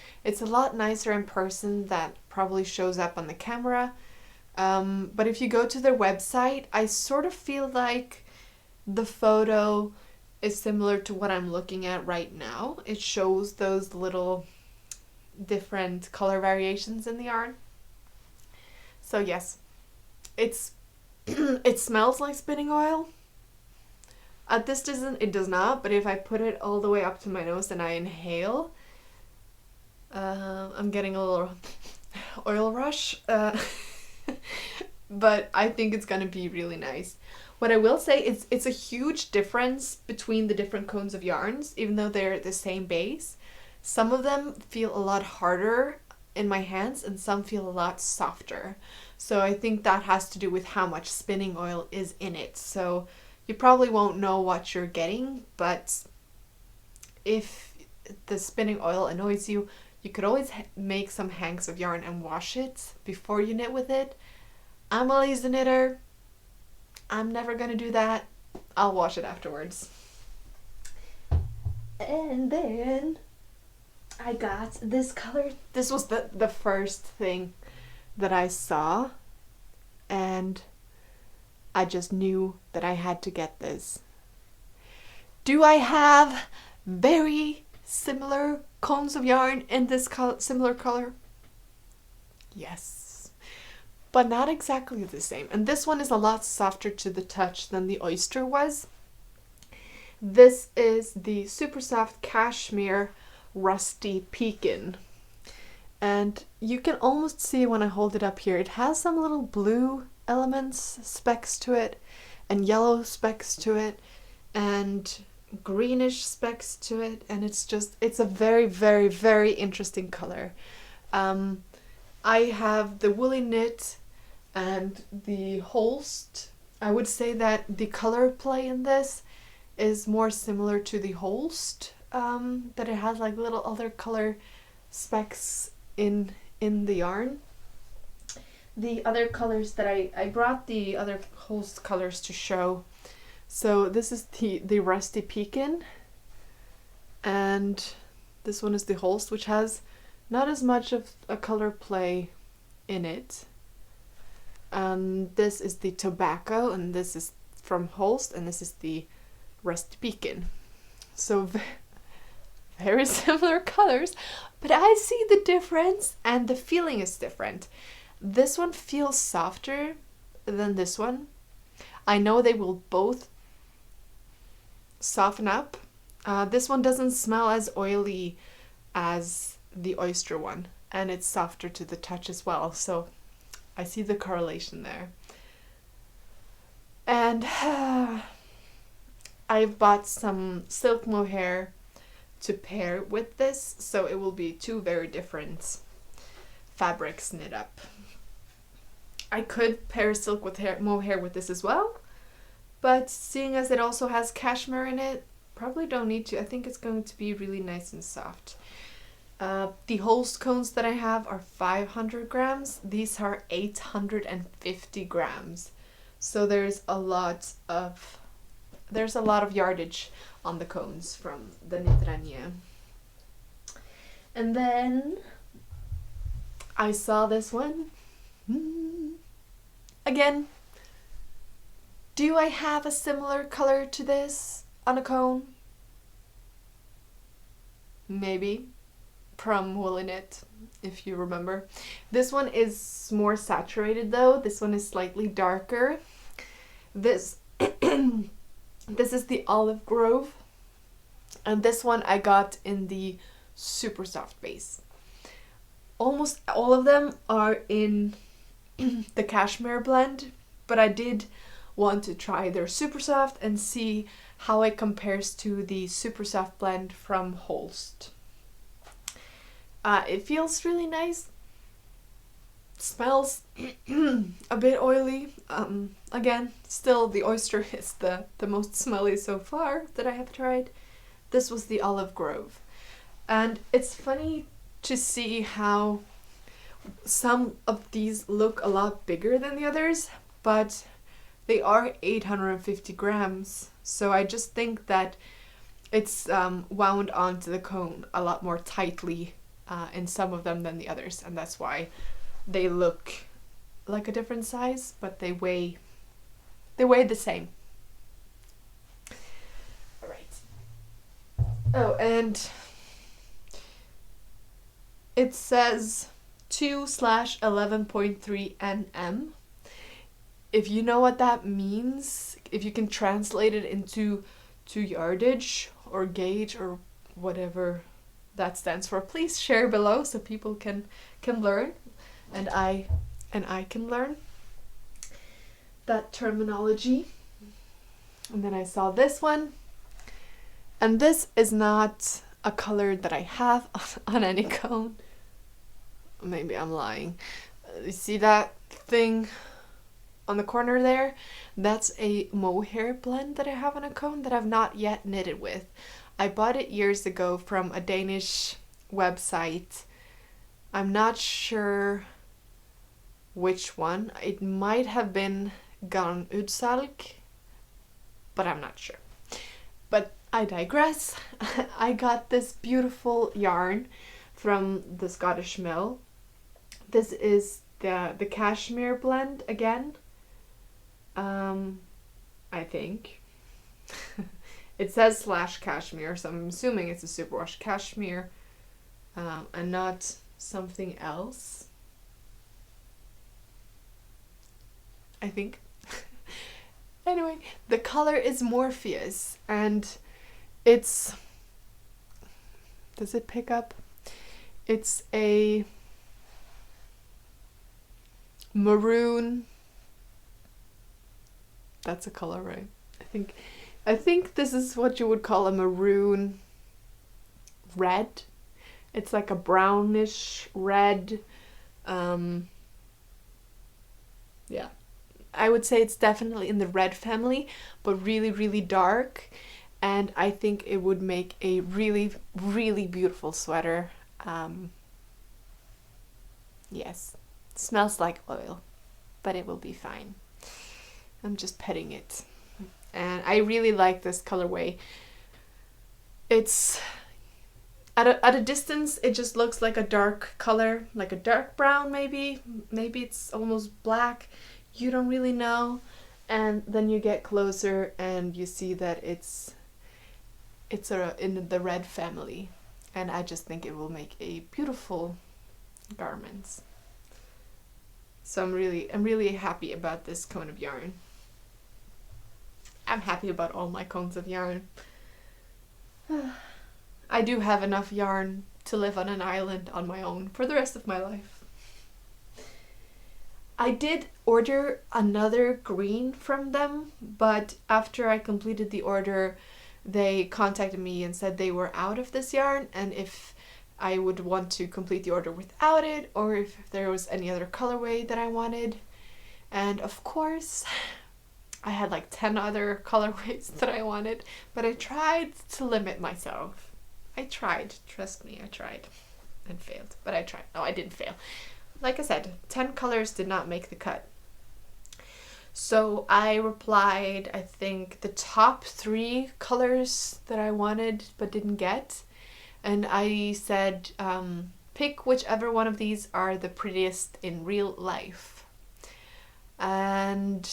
a lot nicer in person. That probably shows up on the camera, But if you go to their website, I sort of feel like the photo is similar to what I'm looking at right now. It shows those little different color variations in the yarn. So yes, it's it smells like spinning oil. At this distance it does not, but if I put it all the way up to my nose and I inhale, I'm getting a little oil rush. But I think it's gonna be really nice. What I will say is it's a huge difference between the different cones of yarns, even though they're the same base. Some of them feel a lot harder in my hands and some feel a lot softer. So I think that has to do with how much spinning oil is in it. So you probably won't know what you're getting, but if the spinning oil annoys you, you could always make some hanks of yarn and wash it before you knit with it. I'm a lazy knitter. I'm never gonna do that. I'll wash it afterwards. And then I got this color. This was the first thing that I saw, and I just knew that I had to get this. Do I have very similar cones of yarn in this similar color? Yes, but not exactly the same. And this one is a lot softer to the touch than the oyster was. This is the super soft cashmere rusty pecan, and you can almost see when I hold it up here, it has some little blue elements, specks to it, and yellow specks to it, and greenish specks to it, and it's a very, very, very interesting color. I have the woolly knit and the holst. I would say that the color play in this is more similar to the holst, that it has like little other color specks in the yarn. The other colors that I brought the other holst colors to show. So this is the rusty pecan, and this one is the holst, which has not as much of a color play in it. This is the tobacco, and this is from holst, and this is the rusty pecan. So very similar colors, but I see the difference and the feeling is different. This one feels softer than this one. I know they will both soften up. This one doesn't smell as oily as the oyster one, and it's softer to the touch as well, so I see the correlation there. And I've bought some silk mohair to pair with this, so it will be two very different fabrics knit up. I could pair silk with mohair with this as well, but seeing as it also has cashmere in it, probably don't need to. I think it's going to be really nice and soft. The holst cones that I have are 500 grams. These are 850 grams. So there's a lot of yardage on the cones from the Knitranje. And then I saw this one. Again, do I have a similar color to this on a cone? Maybe. From Woolly Knit, if you remember. This one is more saturated though. This one is slightly darker. This this is the Olive Grove, and this one I got in the super soft base. Almost all of them are in the cashmere blend, but I did want to try their super soft and see how it compares to the super soft blend from Holst. It feels really nice. Smells a bit oily. Again, still the oyster is the most smelly so far that I have tried. This was the Olive Grove. And it's funny to see how some of these look a lot bigger than the others, but they are 850 grams. So I just think that it's wound onto the cone a lot more tightly in some of them than the others, and that's why they look like a different size, but they weigh the same. All right. Oh, and it says 2/11.3 nm. If you know what that means, if you can translate it into yardage or gauge or whatever that stands for, please share below so people can learn, and I can learn that terminology. And then I saw this one, and this is not a color that I have on any cone. Maybe I'm lying. You see that thing on the corner there? That's a mohair blend that I have on a cone that I've not yet knitted with. I bought it years ago from a Danish website. I'm not sure which one. It might have been Garn Udsalg, but I'm not sure. But I digress. I got this beautiful yarn from the Scottish mill. This is the cashmere blend again. I think. It says /cashmere, so I'm assuming it's a superwash cashmere and not something else. I think. Anyway, the color is Morpheus, and it's... Does it pick up? It's a maroon. That's a color, right? I think this is what you would call a maroon red. It's like a brownish red. Yeah. I would say it's definitely in the red family, but really, really dark. And I think it would make a really, really beautiful sweater. Yes. It smells like oil, but it will be fine. I'm just petting it. And I really like this colorway. It's at a distance, it just looks like a dark color, like a dark brown maybe. Maybe it's almost black. You don't really know. And then you get closer and you see that it's in the red family. And I just think it will make a beautiful garment. So I'm really happy about this cone of yarn. I'm happy about all my cones of yarn. I do have enough yarn to live on an island on my own for the rest of my life. I did order another green from them, but after I completed the order, they contacted me and said they were out of this yarn, and if I would want to complete the order without it, or if there was any other colorway that I wanted. And of course, I had like 10 other colorways that I wanted, but I tried to limit myself. I tried, trust me, I tried and failed, but I tried. No, I didn't fail. Like I said, 10 colors did not make the cut. So I replied, I think, the top 3 colors that I wanted but didn't get. And I said, pick whichever one of these are the prettiest in real life. And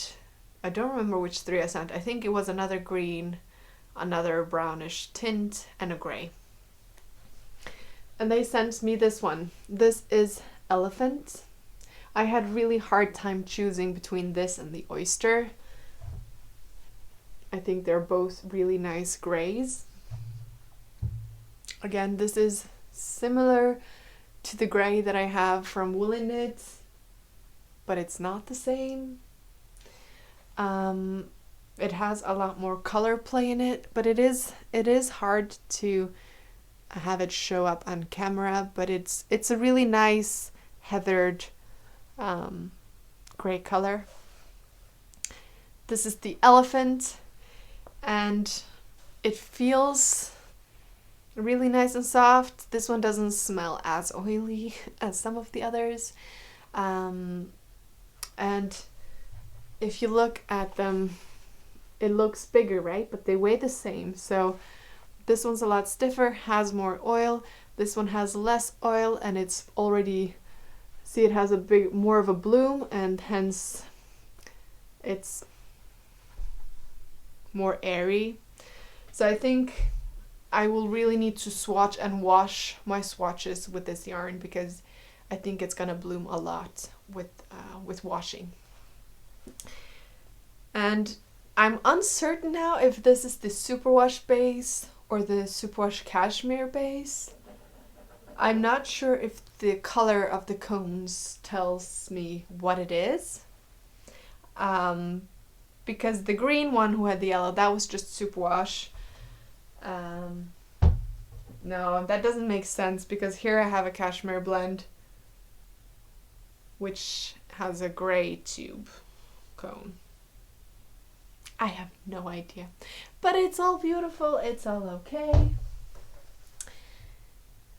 I don't remember which 3 I sent. I think it was another green, another brownish tint, and a grey. And they sent me this one. This is Elephant. I had really hard time choosing between this and the Oyster. I think they're both really nice greys. Again, this is similar to the grey that I have from Woolen Knit, but it's not the same. It has a lot more color play in it, but it is hard to have it show up on camera, but it's a really nice heathered gray color. This is the Elephant, and it feels really nice and soft. This one doesn't smell as oily as some of the others, and if you look at them, it looks bigger, right? But they weigh the same. So this one's a lot stiffer, has more oil. This one has less oil, and it's already See, it has a big, more of a bloom, and hence it's more airy. So I think I will really need to swatch and wash my swatches with this yarn, because I think it's gonna bloom a lot with washing. And I'm uncertain now if this is the superwash base or the superwash cashmere base. I'm not sure if the color of the cones tells me what it is. Because the green one who had the yellow, that was just superwash. No, that doesn't make sense, because here I have a cashmere blend which has a gray tube cone. I have no idea, but it's all beautiful, it's all okay.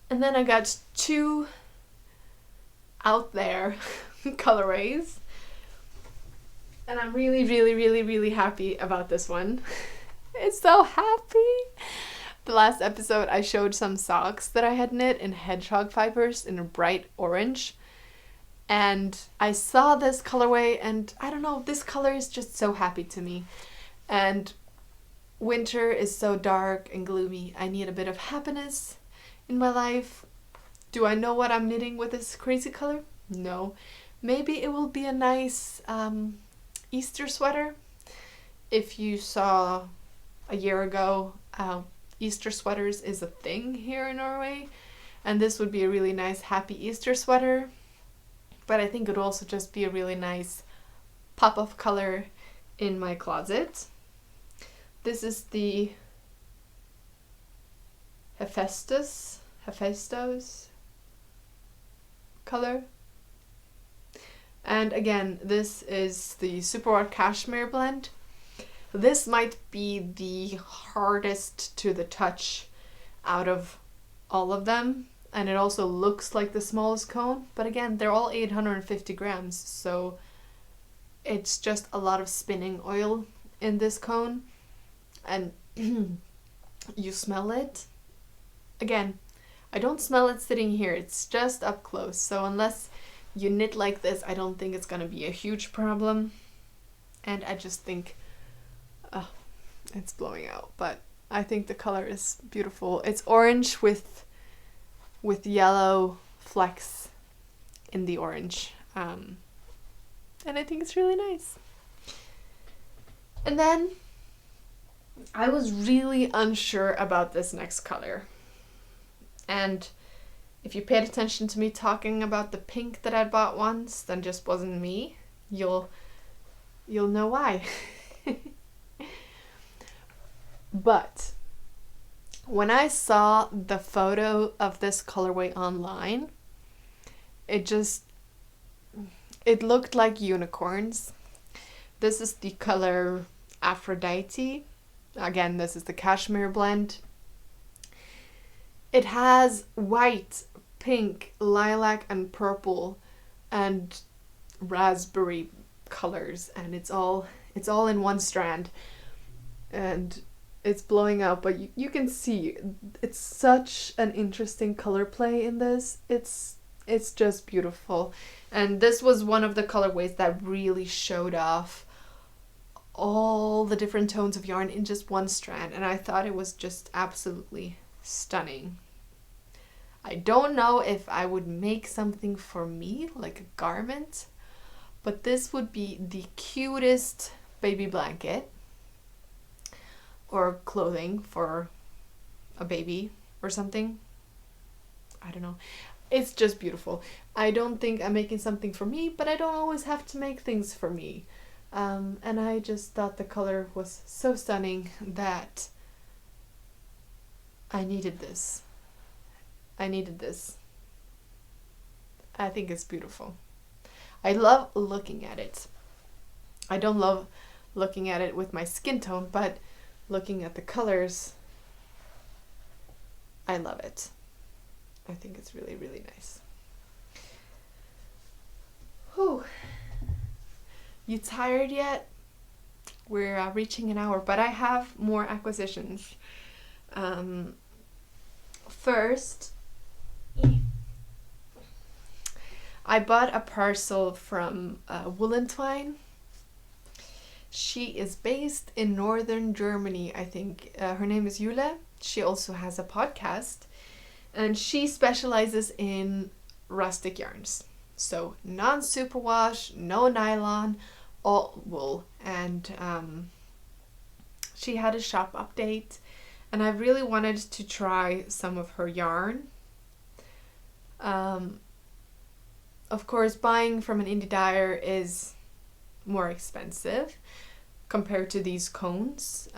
And then I got two out there colorways, and I'm really happy about this one. It's so happy. The last episode I showed some socks that I had knit in hedgehog fibers in a bright orange, and I saw this colorway, and I don't know, this color is just so happy to me. And winter is so dark and gloomy. I need a bit of happiness in my life. Do I know what I'm knitting with this crazy color? No. Maybe it will be a nice Easter sweater. If you saw a year ago, Easter sweaters is a thing here in Norway, and this would be a really nice happy Easter sweater. But I think it would also just be a really nice pop of color in my closet. This is the Hephaestus color. And again, this is the superwash cashmere blend. This might be the hardest to the touch out of all of them, and it also looks like the smallest cone, but again, they're all 850 grams, so it's just a lot of spinning oil in this cone, and you smell it. Again, I don't smell it sitting here, it's just up close, so unless you knit like this, I don't think it's gonna be a huge problem. And I just think it's blowing out, but I think the color is beautiful. It's orange with yellow flecks in the orange, and I think it's really nice. And then I was really unsure about this next color, and if you paid attention to me talking about the pink that I bought once, then just wasn't me, you'll know why. But when I saw the photo of this colorway online, it looked like unicorns. This is the color Aphrodite. Again, this is the cashmere blend. It has white, pink, lilac, and purple, and raspberry colors, and it's all in one strand, and it's blowing out, but you can see it's such an interesting color play in this. It's just beautiful, and this was one of the colorways that really showed off all the different tones of yarn in just one strand, and I thought it was just absolutely stunning. I don't know if I would make something for me, like a garment, but this would be the cutest baby blanket or clothing for a baby or something. I don't know. It's just beautiful. I don't think I'm making something for me, but I don't always have to make things for me. And I just thought the color was so stunning that I needed this. I think it's beautiful. I love looking at it. I don't love looking at it with my skin tone, but looking at the colors, I love it. I think it's really, really nice. Whew. You tired yet? We're reaching an hour, but I have more acquisitions. First, I bought a parcel from Woolen Twine. She is based in northern Germany, I think. Her name is Jule. She also has a podcast, and she specializes in rustic yarns. So non-superwash, no nylon, all wool. And she had a shop update, and I really wanted to try some of her yarn. Of course, buying from an indie dyer is more expensive compared to these cones,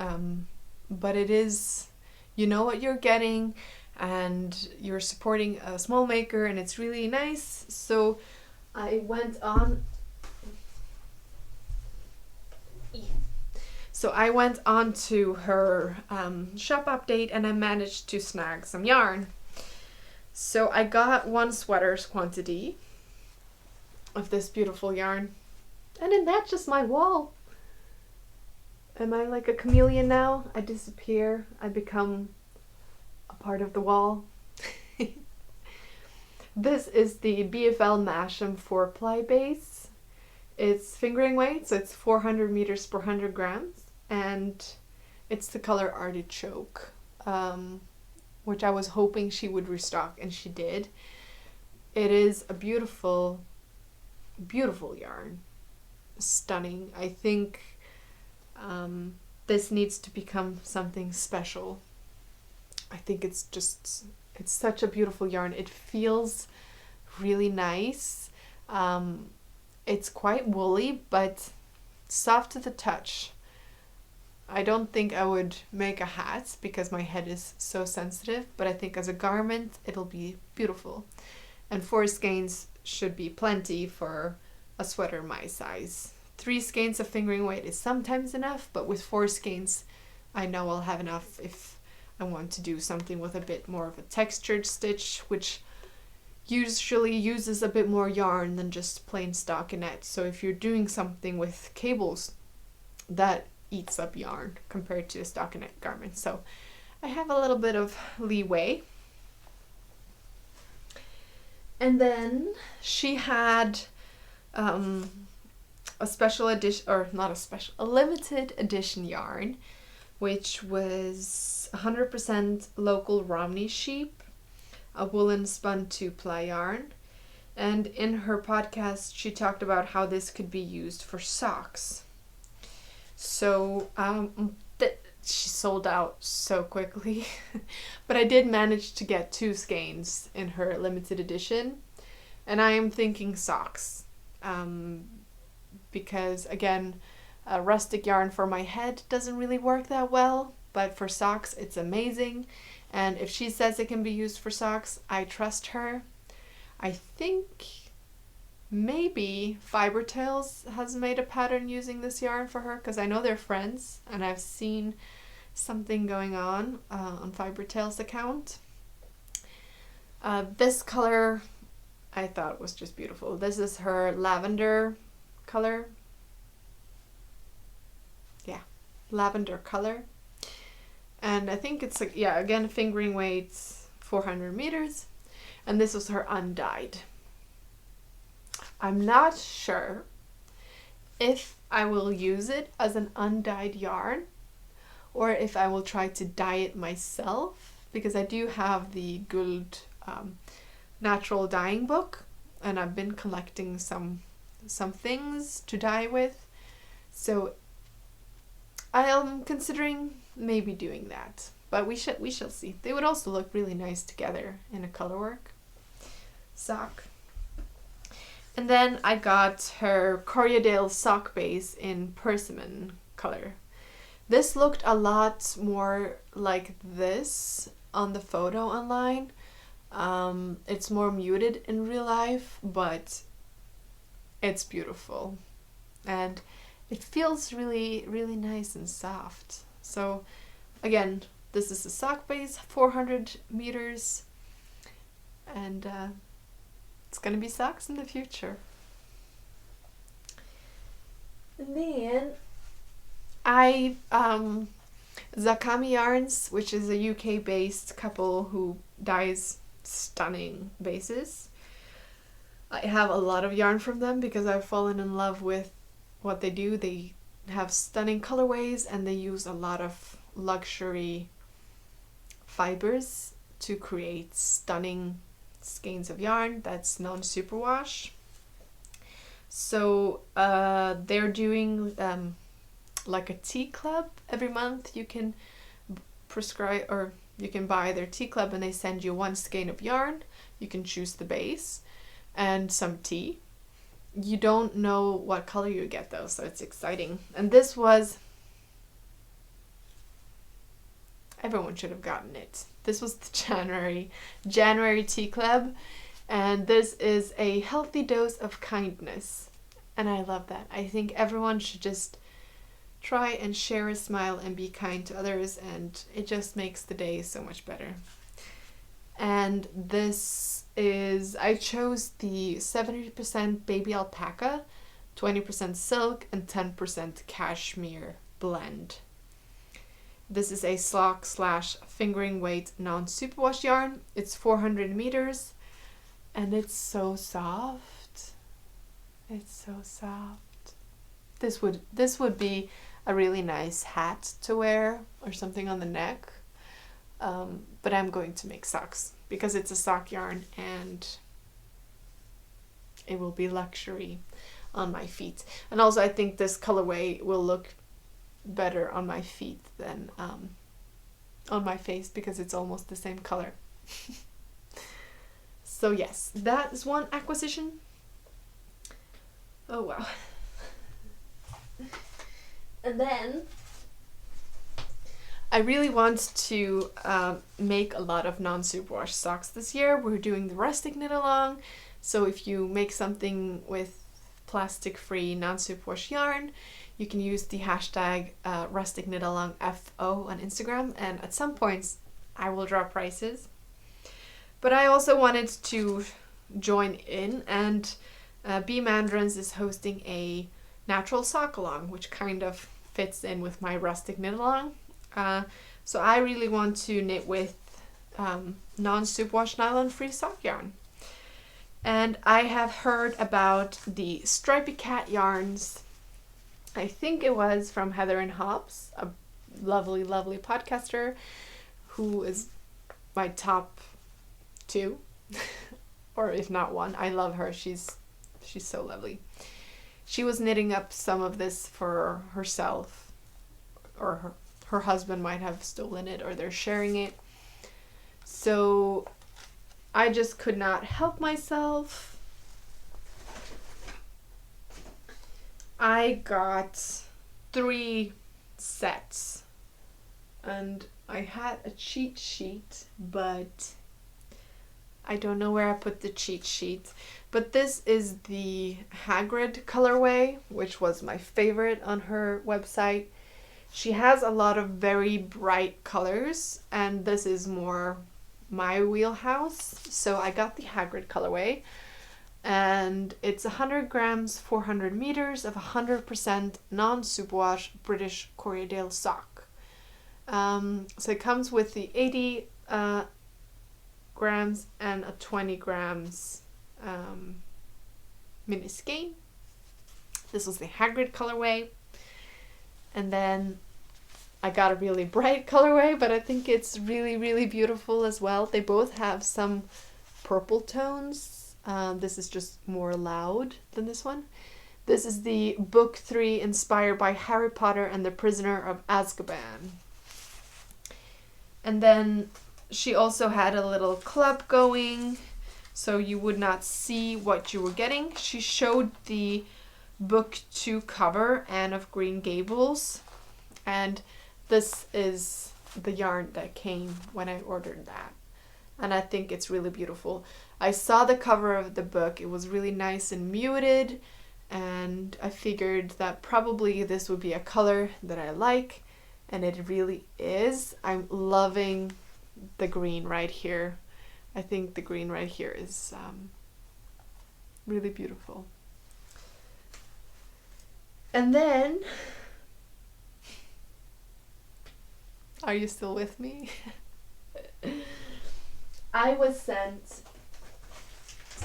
but it is, you know what you're getting, and you're supporting a small maker, and it's really nice. So I went on to her shop update, and I managed to snag some yarn. So I got 1 sweater's quantity of this beautiful yarn, and it matches my wall. Am I like a chameleon now? I disappear, I become a part of the wall. This is the BFL Masham 4-ply base. It's fingering weight, so it's 400 meters per 100 grams, and it's the color Artichoke, which I was hoping she would restock, and she did. It is a beautiful, beautiful yarn. Stunning. I think this needs to become something special. I think it's such a beautiful yarn. It feels really nice. It's quite woolly, but soft to the touch. I don't think I would make a hat because my head is so sensitive, but I think as a garment it'll be beautiful. And 4 skeins should be plenty for a sweater my size. 3 skeins of fingering weight is sometimes enough, but with 4 skeins I know I'll have enough if I want to do something with a bit more of a textured stitch, which usually uses a bit more yarn than just plain stockinette. So if you're doing something with cables, that eats up yarn compared to a stockinette garment. So I have a little bit of leeway. And then she had a special edition, or not a special, a limited edition yarn, which was 100% local Romney sheep, a woolen spun 2-ply yarn. And in her podcast, she talked about how this could be used for socks. So she sold out so quickly, but I did manage to get 2 skeins in her limited edition, and I am thinking socks, because again, a rustic yarn for my head doesn't really work that well, but for socks it's amazing. And if she says it can be used for socks, I trust her. I think maybe Fiber Tales has made a pattern using this yarn for her, because I know they're friends and I've seen something going on Fiber Tales account. This color I thought was just beautiful. This is her lavender color. Yeah, lavender color. And I think it's like, yeah, again, fingering weights 400 meters. And this was her undyed. I'm not sure if I will use it as an undyed yarn or if I will try to dye it myself, because I do have the Guld natural dyeing book, and I've been collecting some things to dye with. So I am considering maybe doing that, but we shall see. They would also look really nice together in a colorwork sock. And then I got her Corriedale sock base in persimmon color. This looked a lot more like this on the photo online. It's more muted in real life, but it's beautiful. And it feels really, really nice and soft. So again, this is a sock base, 400 meters, and it's gonna be socks in the future. And then I Zakami Yarns, which is a UK based couple who dyes stunning bases. I have a lot of yarn from them because I've fallen in love with what they do. They have stunning colorways and they use a lot of luxury fibers to create stunning skeins of yarn that's non-superwash. So they're doing like a tea club every month. You can prescribe, or you can buy their tea club and they send you one skein of yarn. You can choose the base and some tea. You don't know what color you get though, so it's exciting. And this was, everyone should have gotten it. This was the January tea club, and this is a healthy dose of kindness. And I love that. I think everyone should just try and share a smile and be kind to others, and it just makes the day so much better. And this is, I chose the 70% baby alpaca, 20% silk, and 10% cashmere blend. This is a sock / fingering weight non-superwash yarn. It's 400 meters and it's so soft. It's so soft. This would be a really nice hat to wear or something on the neck. But I'm going to make socks because it's a sock yarn and it will be luxury on my feet. And also I think this colorway will look better on my feet than on my face because it's almost the same color. So yes, that is one acquisition. Oh wow. And then I really want to make a lot of non-superwash socks this year. We're doing the rustic knit along, so if you make something with plastic-free non-superwash yarn, you can use the hashtag rustic knit along FO on Instagram, and at some points I will drop prices. But I also wanted to join in, and bmandarines is hosting a natural sock along, which kind of fits in with my rustic knit along. So I really want to knit with non-superwash nylon-free sock yarn. And I have heard about the stripy cat yarns. I think it was from Heather and Hobbs, a lovely, lovely podcaster who is my top 2, or if not 1. I love her. She's so lovely. She was knitting up some of this for herself, or her husband might have stolen it, or they're sharing it. So I just could not help myself. I got 3 sets and I had a cheat sheet, but I don't know where I put the cheat sheet. But this is the Hagrid colorway, which was my favorite on her website. She has a lot of very bright colors, and this is more my wheelhouse. So I got the Hagrid colorway, and it's 100 grams, 400 meters of 100% non-superwash British Corriedale sock. So it comes with the 80 grams and a 20 grams mini skein. This was the Hagrid colorway. And then I got a really bright colorway, but I think it's really, really beautiful as well. They both have some purple tones. This is just more loud than this one. This is the book 3 inspired by Harry Potter and the Prisoner of Azkaban. And then she also had a little club going, so you would not see what you were getting. She showed the book 2 cover, Anne of Green Gables, and this is the yarn that came when I ordered that, and I think it's really beautiful. I saw the cover of the book. It was really nice and muted, and I figured that probably this would be a color that I like, and it really is. I'm loving the green right here. I think the green right here is really beautiful. And then, are you still with me? I was sent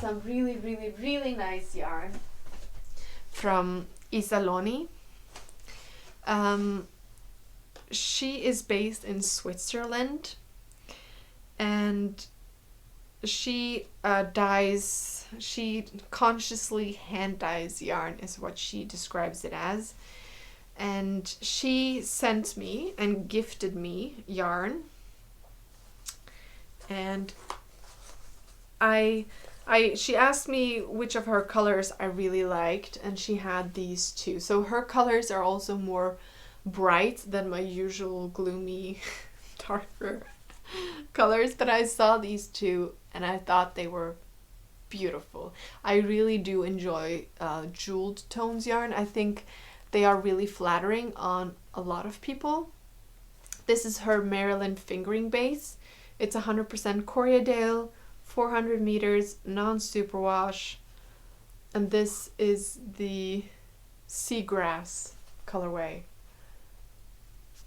some really, really, really nice yarn from Issaloni. She is based in Switzerland, and she she consciously hand dyes yarn is what she describes it as. And she sent me and gifted me yarn, and she asked me which of her colors I really liked, and she had these two. So her colors are also more bright than my usual gloomy darker colors, but I saw these two and I thought they were beautiful. I really do enjoy jeweled tones yarn. I think they are really flattering on a lot of people. This is her Maryland fingering base. It's 100% Corriedale, 400 meters, non-superwash, and this is the seagrass colorway.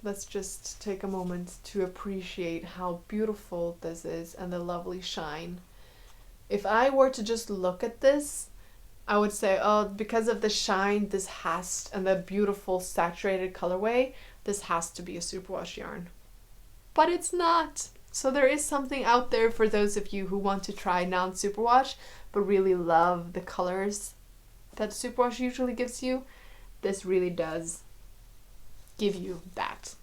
Let's just take a moment to appreciate how beautiful this is and the lovely shine. If I were to just look at this, I would say, oh, because of the shine, this has, and the beautiful saturated colorway, this has to be a superwash yarn. But it's not. So there is something out there for those of you who want to try non-superwash, but really love the colors that superwash usually gives you. This really does give you that.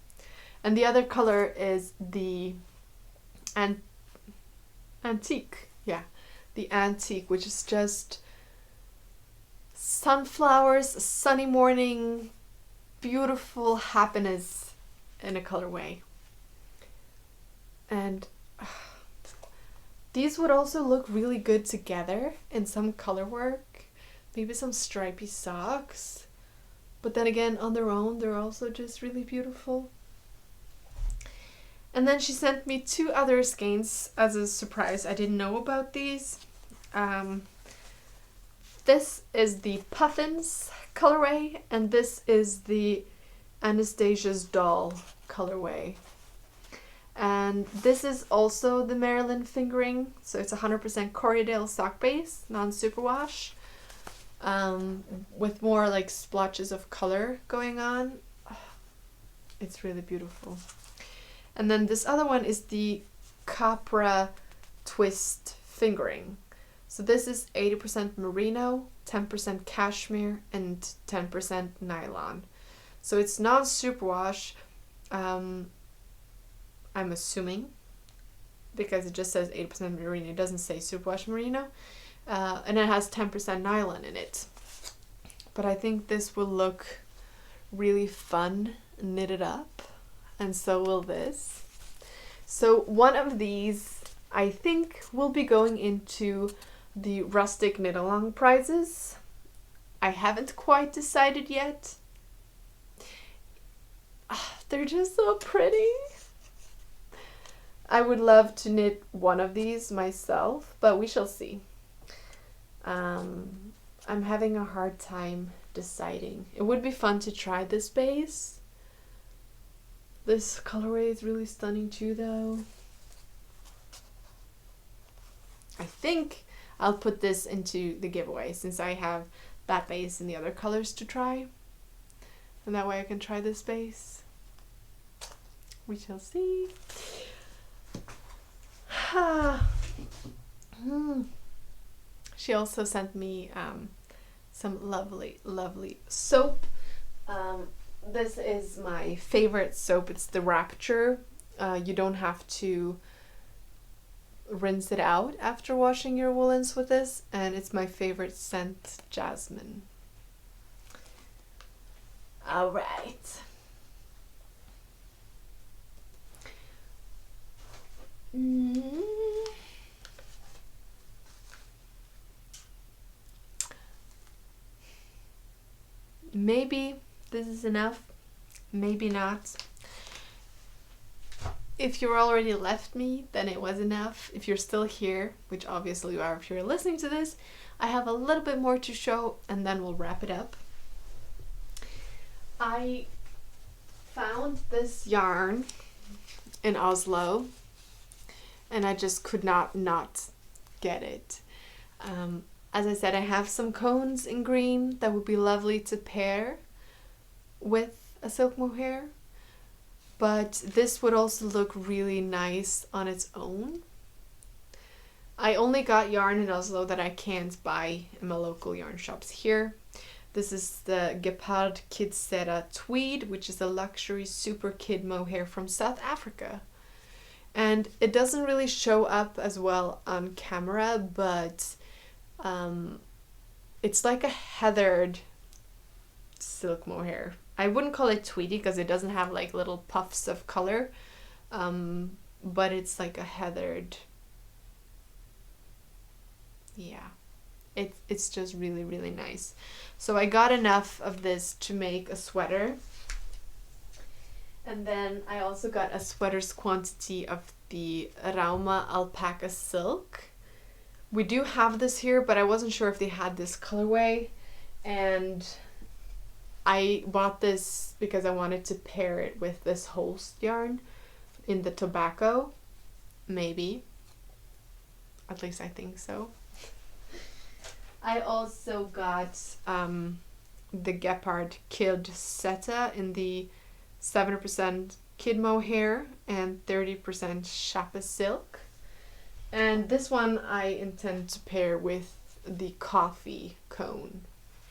And the other color is the antique. Yeah, the antique, which is just sunflowers, sunny morning, beautiful happiness in a colorway. And these would also look really good together in some color work, maybe some stripy socks. But then again, on their own, they're also just really beautiful. And then she sent me two other skeins as a surprise. I didn't know about these. This is the Puffins colorway, and this is the Anastasia's Doll colorway. And this is also the Maryland fingering, so it's 100% Corriedale sock base, non-superwash, with more like splotches of color going on. It's really beautiful. And then this other one is the Capra twist fingering. So this is 80% merino, 10% cashmere, and 10% nylon. So it's non-superwash, I'm assuming, because it just says 80% merino. It doesn't say superwash merino. And it has 10% nylon in it. But I think this will look really fun knitted up, and so will this. So one of these, I think, will be going into the rustic knit along prizes. I haven't quite decided yet. They're just so pretty. I would love to knit one of these myself, but we shall see. I'm having a hard time deciding. It would be fun to try this base. This colorway is really stunning too, though. I think I'll put this into the giveaway since I have that base and the other colors to try. And that way I can try this base. We shall see. She also sent me some lovely, lovely soap. This is my favorite soap. It's the Rapture. You don't have to rinse it out after washing your woolens with this, and it's my favorite scent, jasmine. All right. Maybe this is enough, maybe not. If you're already left me, then it was enough. If you're still here, which obviously you are if you're listening to this, I have a little bit more to show and then we'll wrap it up. I found this yarn in Oslo and I just could not get it. As I said, I have some cones in green that would be lovely to pair with a silk mohair, but this would also look really nice on its own. I only got yarn in Oslo that I can't buy in my local yarn shops here. This is the Gepard Kidsera Tweed, which is a luxury super kid mohair from South Africa. And it doesn't really show up as well on camera, but it's like a heathered silk mohair. I wouldn't call it tweedy because it doesn't have like little puffs of color, but it's like a heathered, yeah, it's just really, really nice. So I got enough of this to make a sweater. And then I also got a sweater's quantity of the rauma alpaca silk. We do have this here, but I wasn't sure if they had this colorway, and I bought this because I wanted to pair it with this Holst yarn in the tobacco, maybe. At least I think so. I also got the Gepard Kid Seta in the 70% kid mohair and 30% chape silk. And this one I intend to pair with the coffee cone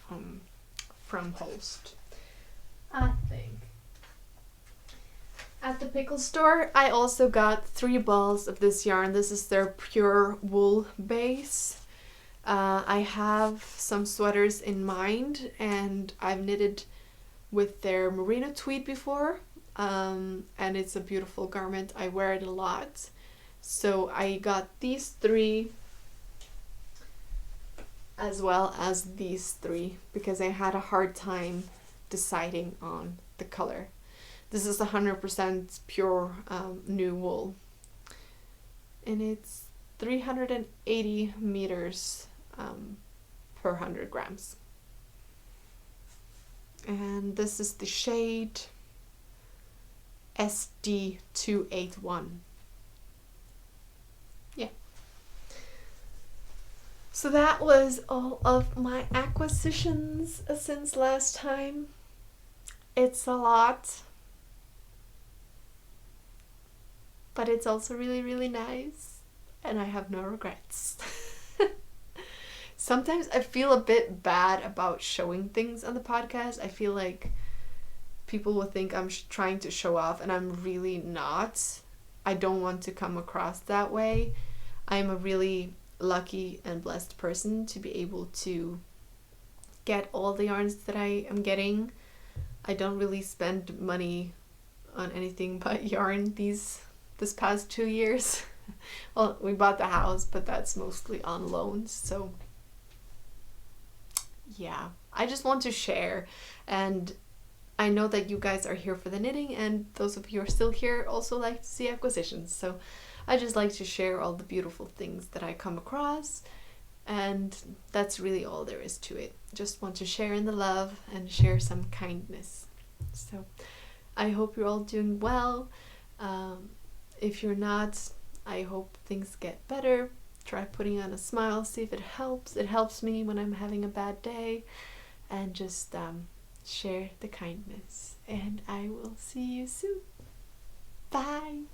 from Holst, I think. At the pickle store, I also got 3 balls of this yarn. This is their pure wool base. I have some sweaters in mind, and I've knitted with their merino tweed before, and it's a beautiful garment. I wear it a lot. So I got these 3 as well as these 3 because I had a hard time deciding on the color. This is 100% pure new wool, and it's 380 meters per 100 grams. And this is the shade SD281. Yeah. So that was all of my acquisitions since last time. It's a lot, but it's also really, really nice, and I have no regrets. Sometimes I feel a bit bad about showing things on the podcast. I feel like people will think I'm trying to show off, and I'm really not. I don't want to come across that way. I'm a really lucky and blessed person to be able to get all the yarns that I am getting. I don't really spend money on anything but yarn this past 2 years. Well, we bought the house, but that's mostly on loans, so yeah, I just want to share, and I know that you guys are here for the knitting, and those of you who are still here also like to see acquisitions, so I just like to share all the beautiful things that I come across, and that's really all there is to it. Just want to share in the love and share some kindness. So I hope you're all doing well. If you're not, I hope things get better. Try putting on a smile, see if it helps. It helps me when I'm having a bad day. And just share the kindness. And I will see you soon. Bye.